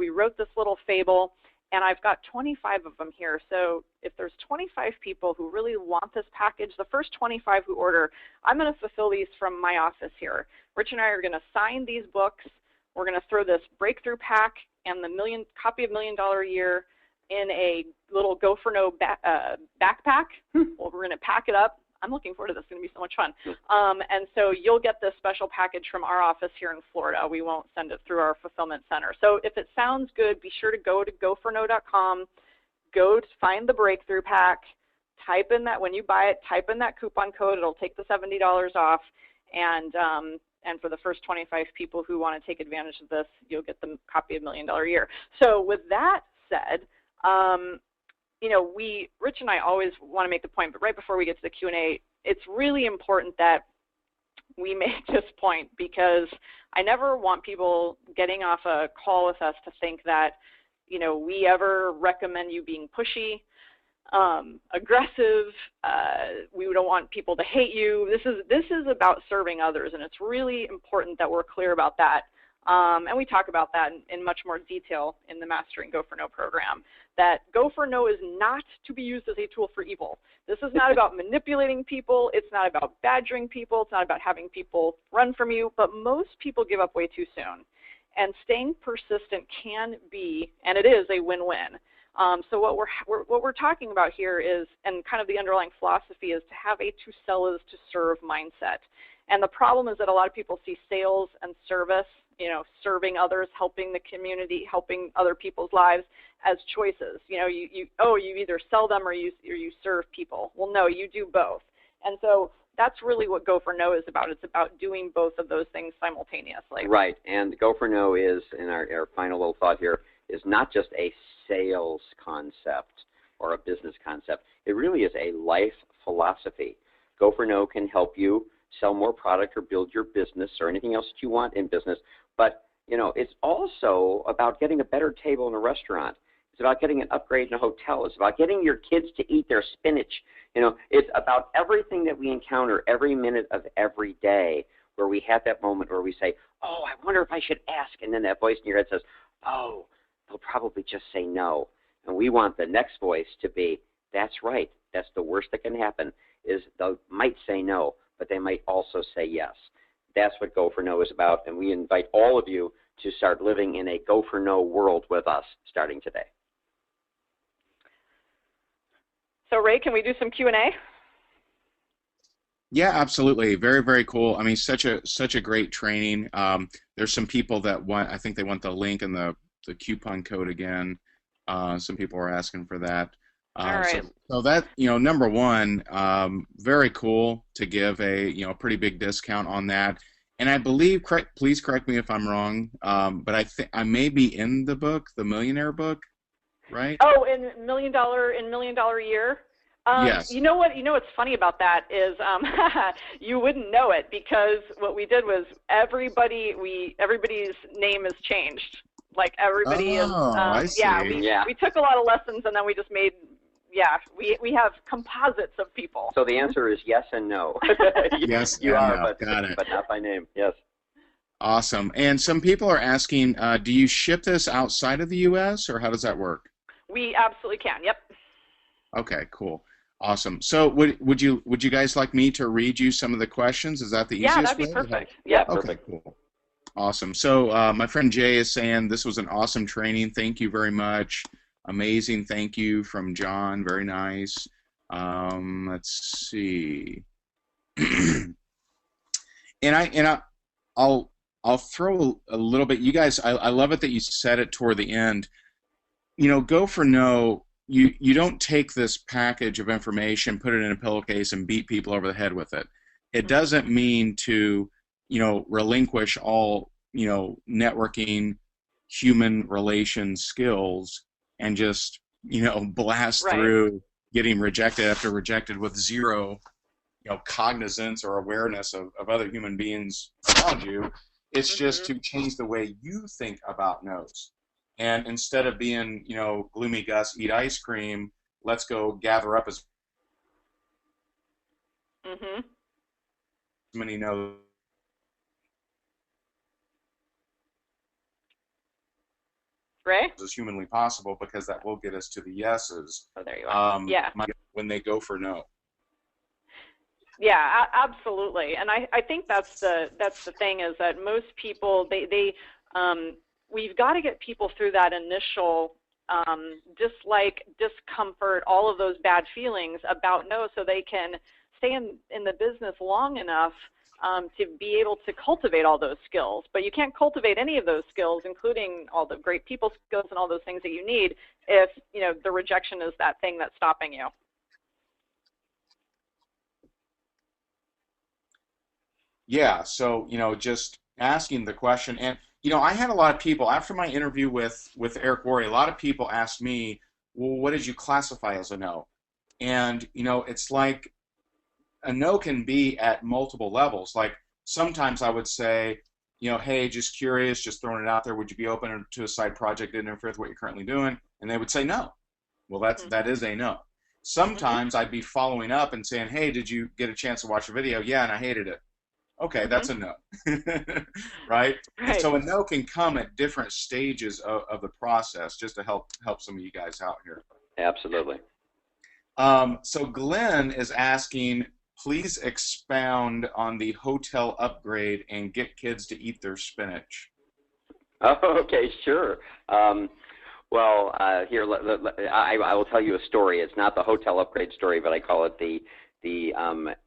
wrote this little fable, and I've got 25 of them here. So if there's 25 people who really want this package, the first 25 who order, I'm going to fulfill these from my office here. Rich and I are going to sign these books. We're going to throw this Breakthrough Pack and the copy of $1 Million Year in a little Go for No backpack. Well, we're going to pack it up. I'm looking forward to this. It's going to be so much fun. And so you'll get this special package from our office here in Florida. We won't send it through our fulfillment center. So if it sounds good, be sure to go to goforno.com, go to find the Breakthrough Pack, type in that, when you buy it, type in that coupon code. It'll take the $70 off. And for the first 25 people who want to take advantage of this, you'll get the copy of $1 Million a Year. So with that said, you know, Rich and I always want to make the point, but right before we get to the Q&A, it's really important that we make this point, because I never want people getting off a call with us to think that, you know, we ever recommend you being pushy, aggressive. We don't want people to hate you. This is about serving others, and it's really important that we're clear about that. And we talk about that in much more detail in the Mastering Go for No program, that Go for No is not to be used as a tool for evil. This is not about manipulating people. It's not about badgering people. It's not about having people run from you. But most people give up way too soon. And staying persistent can be, and it is, a win-win. So what we're talking about here is, and kind of the underlying philosophy is, to have a to sell is to serve mindset. And the problem is that a lot of people see sales and service, you know, serving others, helping the community, helping other people's lives, as choices. You know, you either sell them or you serve people. Well, no, you do both. And so that's really what Go for No is about. It's about doing both of those things simultaneously. Right, and Go for No is, in our final little thought here, is not just a sales concept or a business concept. It really is a life philosophy. Go for No can help you sell more product or build your business or anything else that you want in business. But, you know, it's also about getting a better table in a restaurant. It's about getting an upgrade in a hotel. It's about getting your kids to eat their spinach. You know, it's about everything that we encounter every minute of every day, where we have that moment where we say, oh, I wonder if I should ask. And then that voice in your head says, oh, they'll probably just say no. And we want the next voice to be, that's right. That's the worst that can happen, is they might say no, but they might also say yes. That's what Go for No is about. And we invite all of you to start living in a Go for No world with us starting today. So Ray, can we do some Q&A? Yeah, absolutely. Very, very cool. I mean, such a great training. There's some people that want, I think they want the link and the coupon code again. Some people are asking for that. All right. So that, you know, number one, very cool to give a, you know, pretty big discount on that. And I believe, please correct me if I'm wrong, but I think I may be in the book, the Millionaire book, right? Oh, in $1 Million a Year. Yes. You know what? You know what's funny about that is you wouldn't know it, because what we did was everybody's name is changed. Like everybody is. I see. We took a lot of lessons, and then we just made. Yeah, we have composites of people. So the answer is yes and no. Yes, you are, no. Got it. But not by name. Yes. Awesome. And some people are asking, do you ship this outside of the U.S. or how does that work? We absolutely can. Yep. Okay, cool. Awesome. So would you guys like me to read you some of the questions? Is that the easiest way? Yeah, that'd be perfect. Yeah. Okay, cool. Awesome. So my friend Jay is saying this was an awesome training. Thank you very much. Amazing. Thank you from John. Very nice. Let's see. and I'll throw a little bit. You guys, I love it that you said it toward the end. You know, Go for No. You don't take this package of information, put it in a pillowcase, and beat people over the head with it. It doesn't mean to, you know, relinquish all, you know, networking, human relations skills and just, you know, blast through getting rejected after rejected with zero, you know, cognizance or awareness of other human beings around you. It's just to change the way you think about no's. And instead of being, you know, gloomy Gus, eat ice cream, let's go gather up as many no's as humanly possible, because that will get us to the yeses. Oh, there you are. Yeah. When they go for no. Yeah, absolutely. And I think that's the thing, is that most people, we've got to get people through that initial dislike, discomfort, all of those bad feelings about no, so they can stay in the business long enough to be able to cultivate all those skills. But you can't cultivate any of those skills, including all the great people skills and all those things that you need, if, you know, the rejection is that thing that's stopping you. Yeah, so just asking the question, and I had a lot of people after my interview with Eric Worre. A lot of people asked me, "Well, what did you classify as a no?" And it's like a no can be at multiple levels. Like sometimes I would say, hey, just curious, just throwing it out there. Would you be open to a side project that interferes with what you're currently doing? And they would say no. Well, Mm-hmm. that is a no. Mm-hmm. Sometimes I'd be following up and saying, hey, did you get a chance to watch the video? Yeah, and I hated it. Okay, Mm-hmm. that's a no. Right? And Right. so a no can come at different stages of the process, just to help some of you guys out here. Absolutely. So Glenn is asking, please expound on the hotel upgrade and get kids to eat their spinach. Oh, okay, sure. Um, Here I will tell you a story. It's not the hotel upgrade story, but I call it the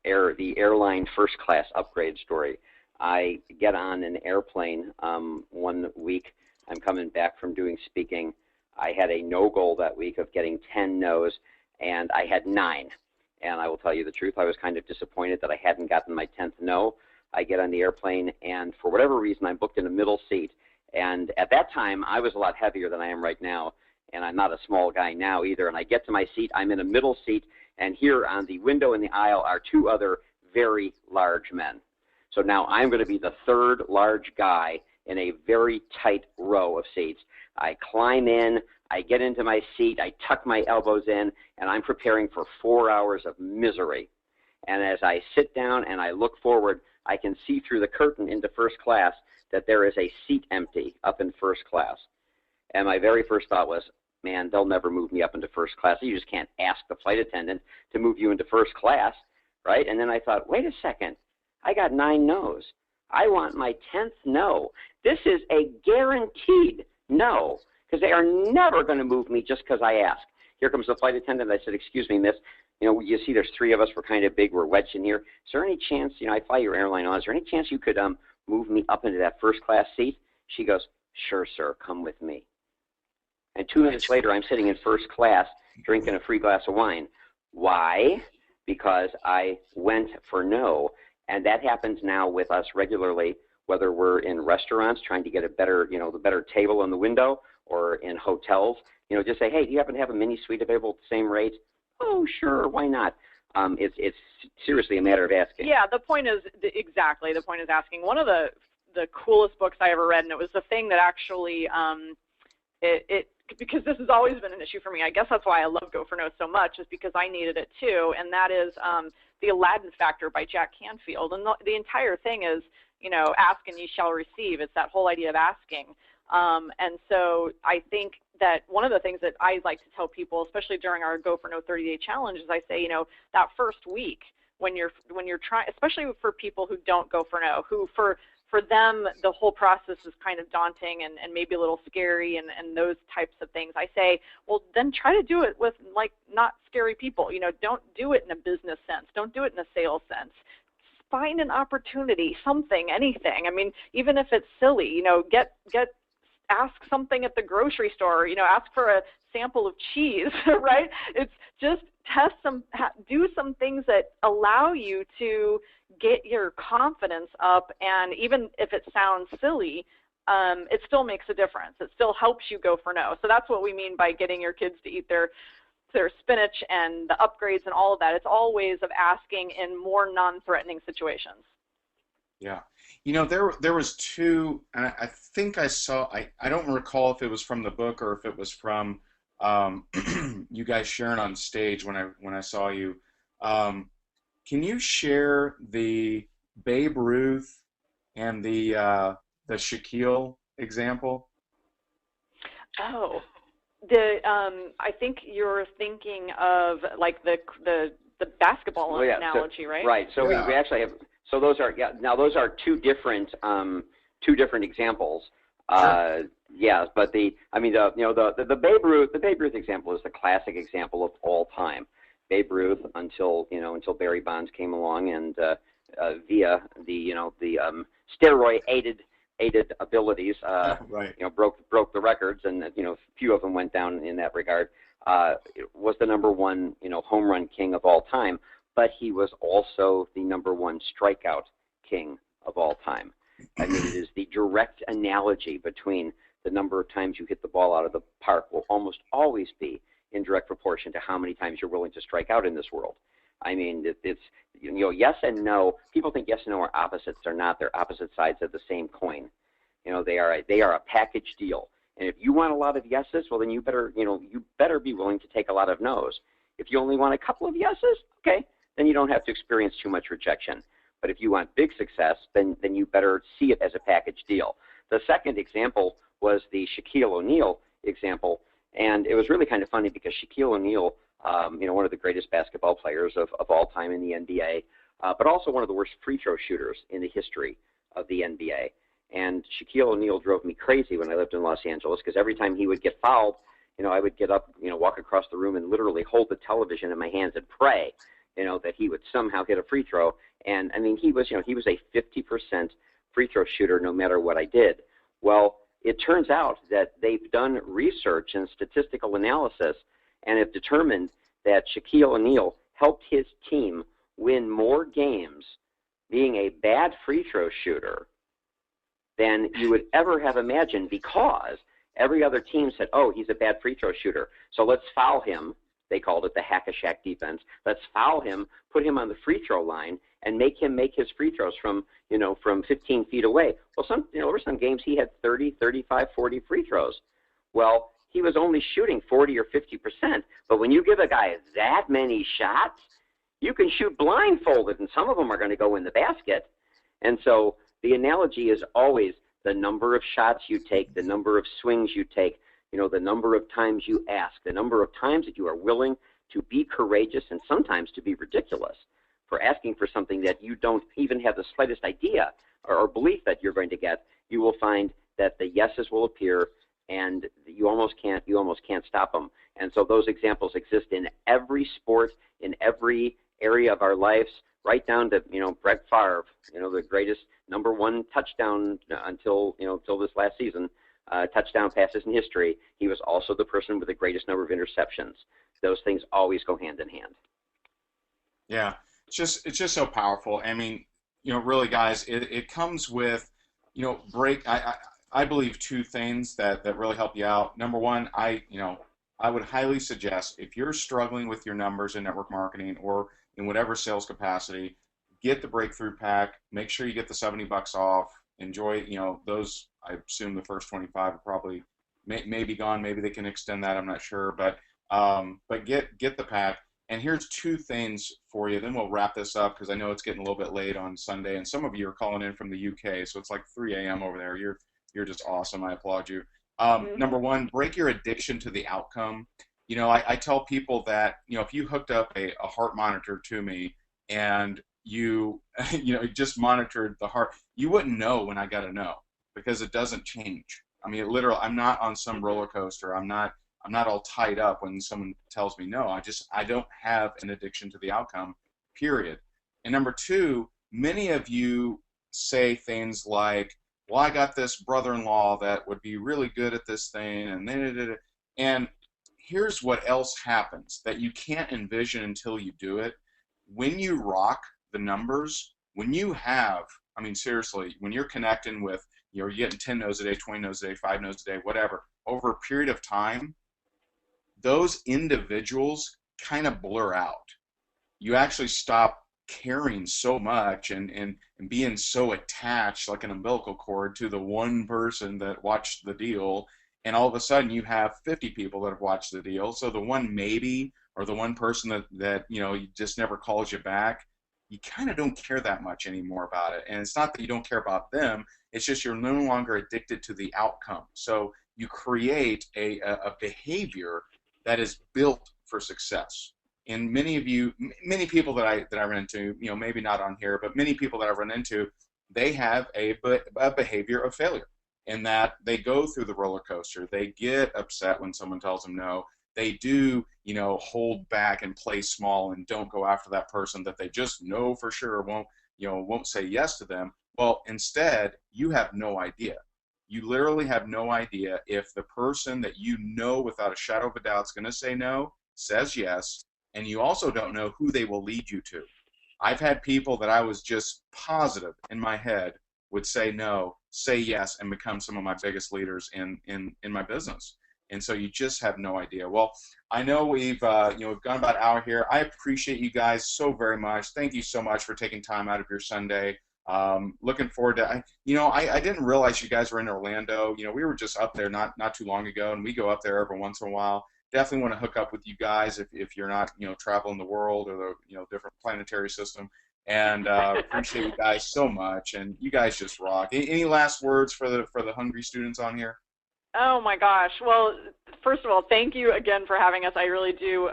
airline first class upgrade story. I get on an airplane one week. I'm coming back from doing speaking. I had a no goal that week of getting 10 no's, and I had 9. And I will tell you the truth, I was kind of disappointed that I hadn't gotten my 10th no. I get on the airplane, and for whatever reason, I'm booked in a middle seat. And at that time, I was a lot heavier than I am right now, and I'm not a small guy now either. And I get to my seat, I'm in a middle seat, and here on the window in the aisle are 2 other very large men. So now I'm going to be the 3rd large guy in a very tight row of seats. I climb in, I get into my seat, I tuck my elbows in, and I'm preparing for 4 hours of misery. And as I sit down and I look forward, I can see through the curtain into first class that there is a seat empty up in first class. And my very first thought was, man, they'll never move me up into first class. You just can't ask the flight attendant to move you into first class, right? And then I thought, wait a second, I got 9 no's. I want my 10th no. This is a guaranteed no, because they are never going to move me just because I ask. Here comes the flight attendant. I said, excuse me, miss, you see there's 3 of us. We're kind of big. We're wedged in here. Is there any chance, I fly your airline on, is there any chance you could move me up into that first class seat? She goes, sure, sir, come with me. And 2 minutes later, I'm sitting in first class drinking a free glass of wine. Why? Because I went for no. And that happens now with us regularly, whether we're in restaurants trying to get a better, the better table in the window, or in hotels. Just say, hey, do you happen to have a mini suite available at the same rate? Oh, sure, why not? It's seriously a matter of asking. Yeah, the point is exactly. The point is asking. One of the coolest books I ever read, and it was the thing that actually because this has always been an issue for me. I guess that's why I love Go for No so much, is because I needed it too. And that is The Aladdin Factor by Jack Canfield. And the entire thing is, ask and ye shall receive. It's that whole idea of asking. And so I think that one of the things that I like to tell people, especially during our Go for No 30-day challenge, is I say, that first week when you're trying, especially for people who don't go for no, who for them the whole process is kind of daunting and maybe a little scary and those types of things. I say, well, then try to do it with not scary people. Don't do it in a business sense. Don't do it in a sales sense. Find an opportunity, something, anything. I mean, even if it's silly, ask something at the grocery store, ask for a sample of cheese, right? It's just do some things that allow you to get your confidence up, and even if it sounds silly, it still makes a difference. It still helps you go for no. So that's what we mean by getting your kids to eat their spinach and the upgrades and all of that. It's all ways of asking in more non-threatening situations. Yeah. There was 2, and I think I saw, I don't recall if it was from the book or if it was from you guys sharing on stage when I saw you. Can you share the Babe Ruth and the Shaquille example? Oh, I think you're thinking of like the basketball analogy, right? Right. So Yeah. we actually have. So those are Now those are two different examples. Sure. Yeah, but the Babe Ruth example is the classic example of all time. Babe Ruth until Barry Bonds came along and via the steroid aided abilities Right. broke the records, and few of them went down in that regard. Was the number 1 home run king of all time, but he was also the number 1 strikeout king of all time. I mean, it is the direct analogy between the number of times you hit the ball out of the park will almost always be in direct proportion to how many times you're willing to strike out in this world. I mean, it's, you know, yes and no. People think yes and no are opposites. They're not. They're opposite sides of the same coin. You know, they are a package deal. And if you want a lot of yeses, well, then you better be willing to take a lot of nos. If you only want a couple of yeses, okay, then you don't have to experience too much rejection. But if you want big success, then you better see it as a package deal. The second example was the Shaquille O'Neal example, and it was really kind of funny because Shaquille O'Neal, one of the greatest basketball players of all time in the NBA, but also one of the worst free throw shooters in the history of the NBA. And Shaquille O'Neal drove me crazy when I lived in Los Angeles because every time he would get fouled, I would get up, walk across the room and literally hold the television in my hands and pray, that he would somehow hit a free throw. And I mean, he was a 50% free throw shooter no matter what I did. Well, it turns out that they've done research and statistical analysis and have determined that Shaquille O'Neal helped his team win more games being a bad free throw shooter than you would ever have imagined, because every other team said, oh, he's a bad free throw shooter, so let's foul him. They called it the hack-a-shack defense. Let's foul him, put him on the free throw line, and make him make his free throws from 15 feet away. Well, over some games he had 30, 35, 40 free throws. Well, he was only shooting 40 or 50%. But when you give a guy that many shots, you can shoot blindfolded, and some of them are going to go in the basket. And so the analogy is always the number of shots you take, the number of swings you take, the number of times you ask, the number of times that you are willing to be courageous and sometimes to be ridiculous for asking for something that you don't even have the slightest idea or belief that you're going to get. You will find that the yeses will appear, and you almost can't stop them. And so those examples exist in every sport, in every area of our lives, right down to Brett Favre, the greatest #1 touchdown until this last season, touchdown passes in history. He was also the person with the greatest number of interceptions. Those things always go hand in hand. Yeah, it's just so powerful. I mean, really, guys, it comes with, I believe two things that really help you out. Number one, I would highly suggest, if you're struggling with your numbers in network marketing or in whatever sales capacity, get the breakthrough pack. Make sure you get the $70 off. Enjoy, those. I assume the first 25 are probably may be gone. Maybe they can extend that. I'm not sure, but get the pack. And here's two things for you. Then we'll wrap this up because I know it's getting a little bit late on Sunday, and some of you are calling in from the UK, so it's like 3 a.m. over there. You're just awesome. I applaud you. Number one, break your addiction to the outcome. I tell people that if you hooked up a heart monitor to me and you just monitored the heart, you wouldn't know when I got a no, because it doesn't change. I mean, literally, I'm not on some roller coaster. I'm not all tied up when someone tells me no. I don't have an addiction to the outcome, period. And number two, many of you say things like, well, I got this brother-in-law that would be really good at this thing, and here's what else happens that you can't envision until you do it. When you rock the numbers, when you have, I mean, seriously, when you're connecting with, you're getting 10 no's a day, 20 no's a day, 5 no's a day, whatever, over a period of time, those individuals kind of blur out. You actually stop caring so much and being so attached like an umbilical cord to the one person that watched the deal, and all of a sudden you have 50 people that have watched the deal. So the one maybe, or the one person that just never calls you back, you kind of don't care that much anymore about it. And it's not that you don't care about them, it's just you're no longer addicted to the outcome. So you create a behavior that is built for success. And many people that I run into, maybe not on here, but many people that I run into, they have a behavior of failure, in that they go through the roller coaster. They get upset when someone tells them no. They do, hold back and play small and don't go after that person that they just know for sure won't say yes to them. Well, instead, you have no idea. You literally have no idea if the person that without a shadow of a doubt is going to say no says yes, and you also don't know who they will lead you to. I've had people that I was just positive in my head would say no, say yes, and become some of my biggest leaders in my business. And so you just have no idea. Well, I know we've we've gone about an hour here. I appreciate you guys so very much. Thank you so much for taking time out of your Sunday. Looking forward to, I didn't realize you guys were in Orlando. We were just up there not too long ago, and we go up there every once in a while. Definitely want to hook up with you guys if you're not, traveling the world or the, different planetary system. And appreciate you guys so much, and you guys just rock. Any last words for the hungry students on here? Oh my gosh. Well, first of all, thank you again for having us. I really do.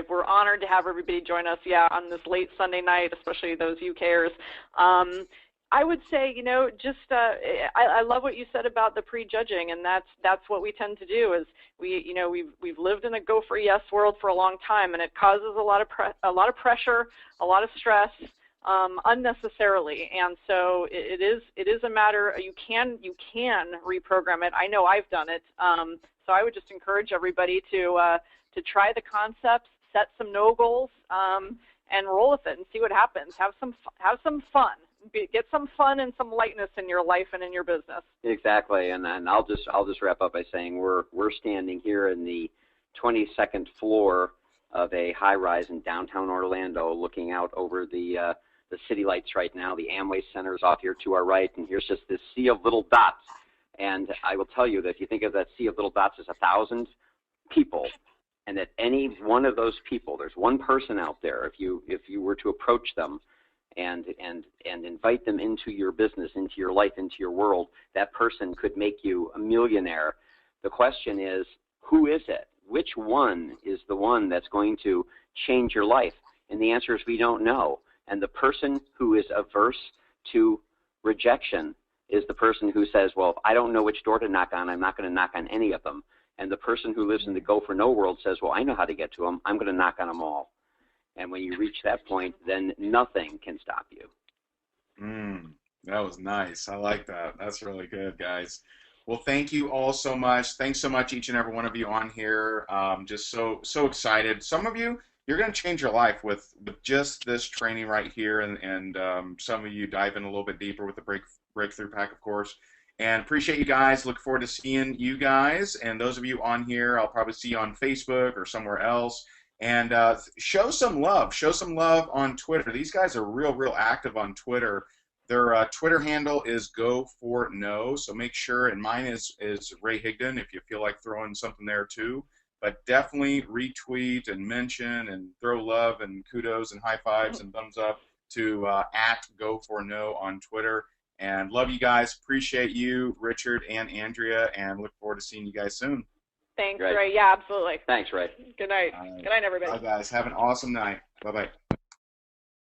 We're honored to have everybody join us, on this late Sunday night, especially those UKers. I would say, I love what you said about the prejudging, and that's what we tend to do. Is we've lived in a go for yes world for a long time, and it causes a lot of pressure, a lot of stress, unnecessarily. And so it is a matter. You can reprogram it. I know I've done it. So I would just encourage everybody to try the concepts, set some no goals, and roll with it and see what happens. Have some fun. Get some fun and some lightness in your life and in your business. Exactly, and I'll just wrap up by saying we're standing here in the 22nd floor of a high-rise in downtown Orlando, looking out over the city lights right now. The Amway Center is off here to our right, and here's just this sea of little dots. And I will tell you that if you think of that sea of little dots as 1,000 people, and that any one of those people, there's one person out there, if you were to approach them and invite them into your business, into your life, into your world, that person could make you a millionaire. The question is, who is it? Which one is the one that's going to change your life? And the answer is we don't know. And the person who is averse to rejection is the person who says, well, if I don't know which door to knock on, I'm not going to knock on any of them. And the person who lives in the go for no world says, well, I know how to get to them. I'm going to knock on them all. And when you reach that point, then nothing can stop you. That was nice. I like that. That's really good, guys. Well, thank you all so much. Thanks so much, each and every one of you on here. Just so excited. Some of you, you're going to change your life with just this training right here, and some of you dive in a little bit deeper with the breakthrough pack, of course. And appreciate you guys. Look forward to seeing you guys. And those of you on here, I'll probably see you on Facebook or somewhere else. And show some love. Show some love on Twitter. These guys are real active on Twitter. Their Twitter handle is Go4No. So make sure, and mine is Ray Higdon, if you feel like throwing something there too. But definitely retweet and mention and throw love and kudos and high fives and thumbs up to at Go4No on Twitter. And love you guys. Appreciate you, Richard and Andrea, and look forward to seeing you guys soon. Thanks, Ray. Yeah, absolutely. Thanks, Ray. Good night. Good night, everybody. Bye, guys. Have an awesome night. Bye-bye.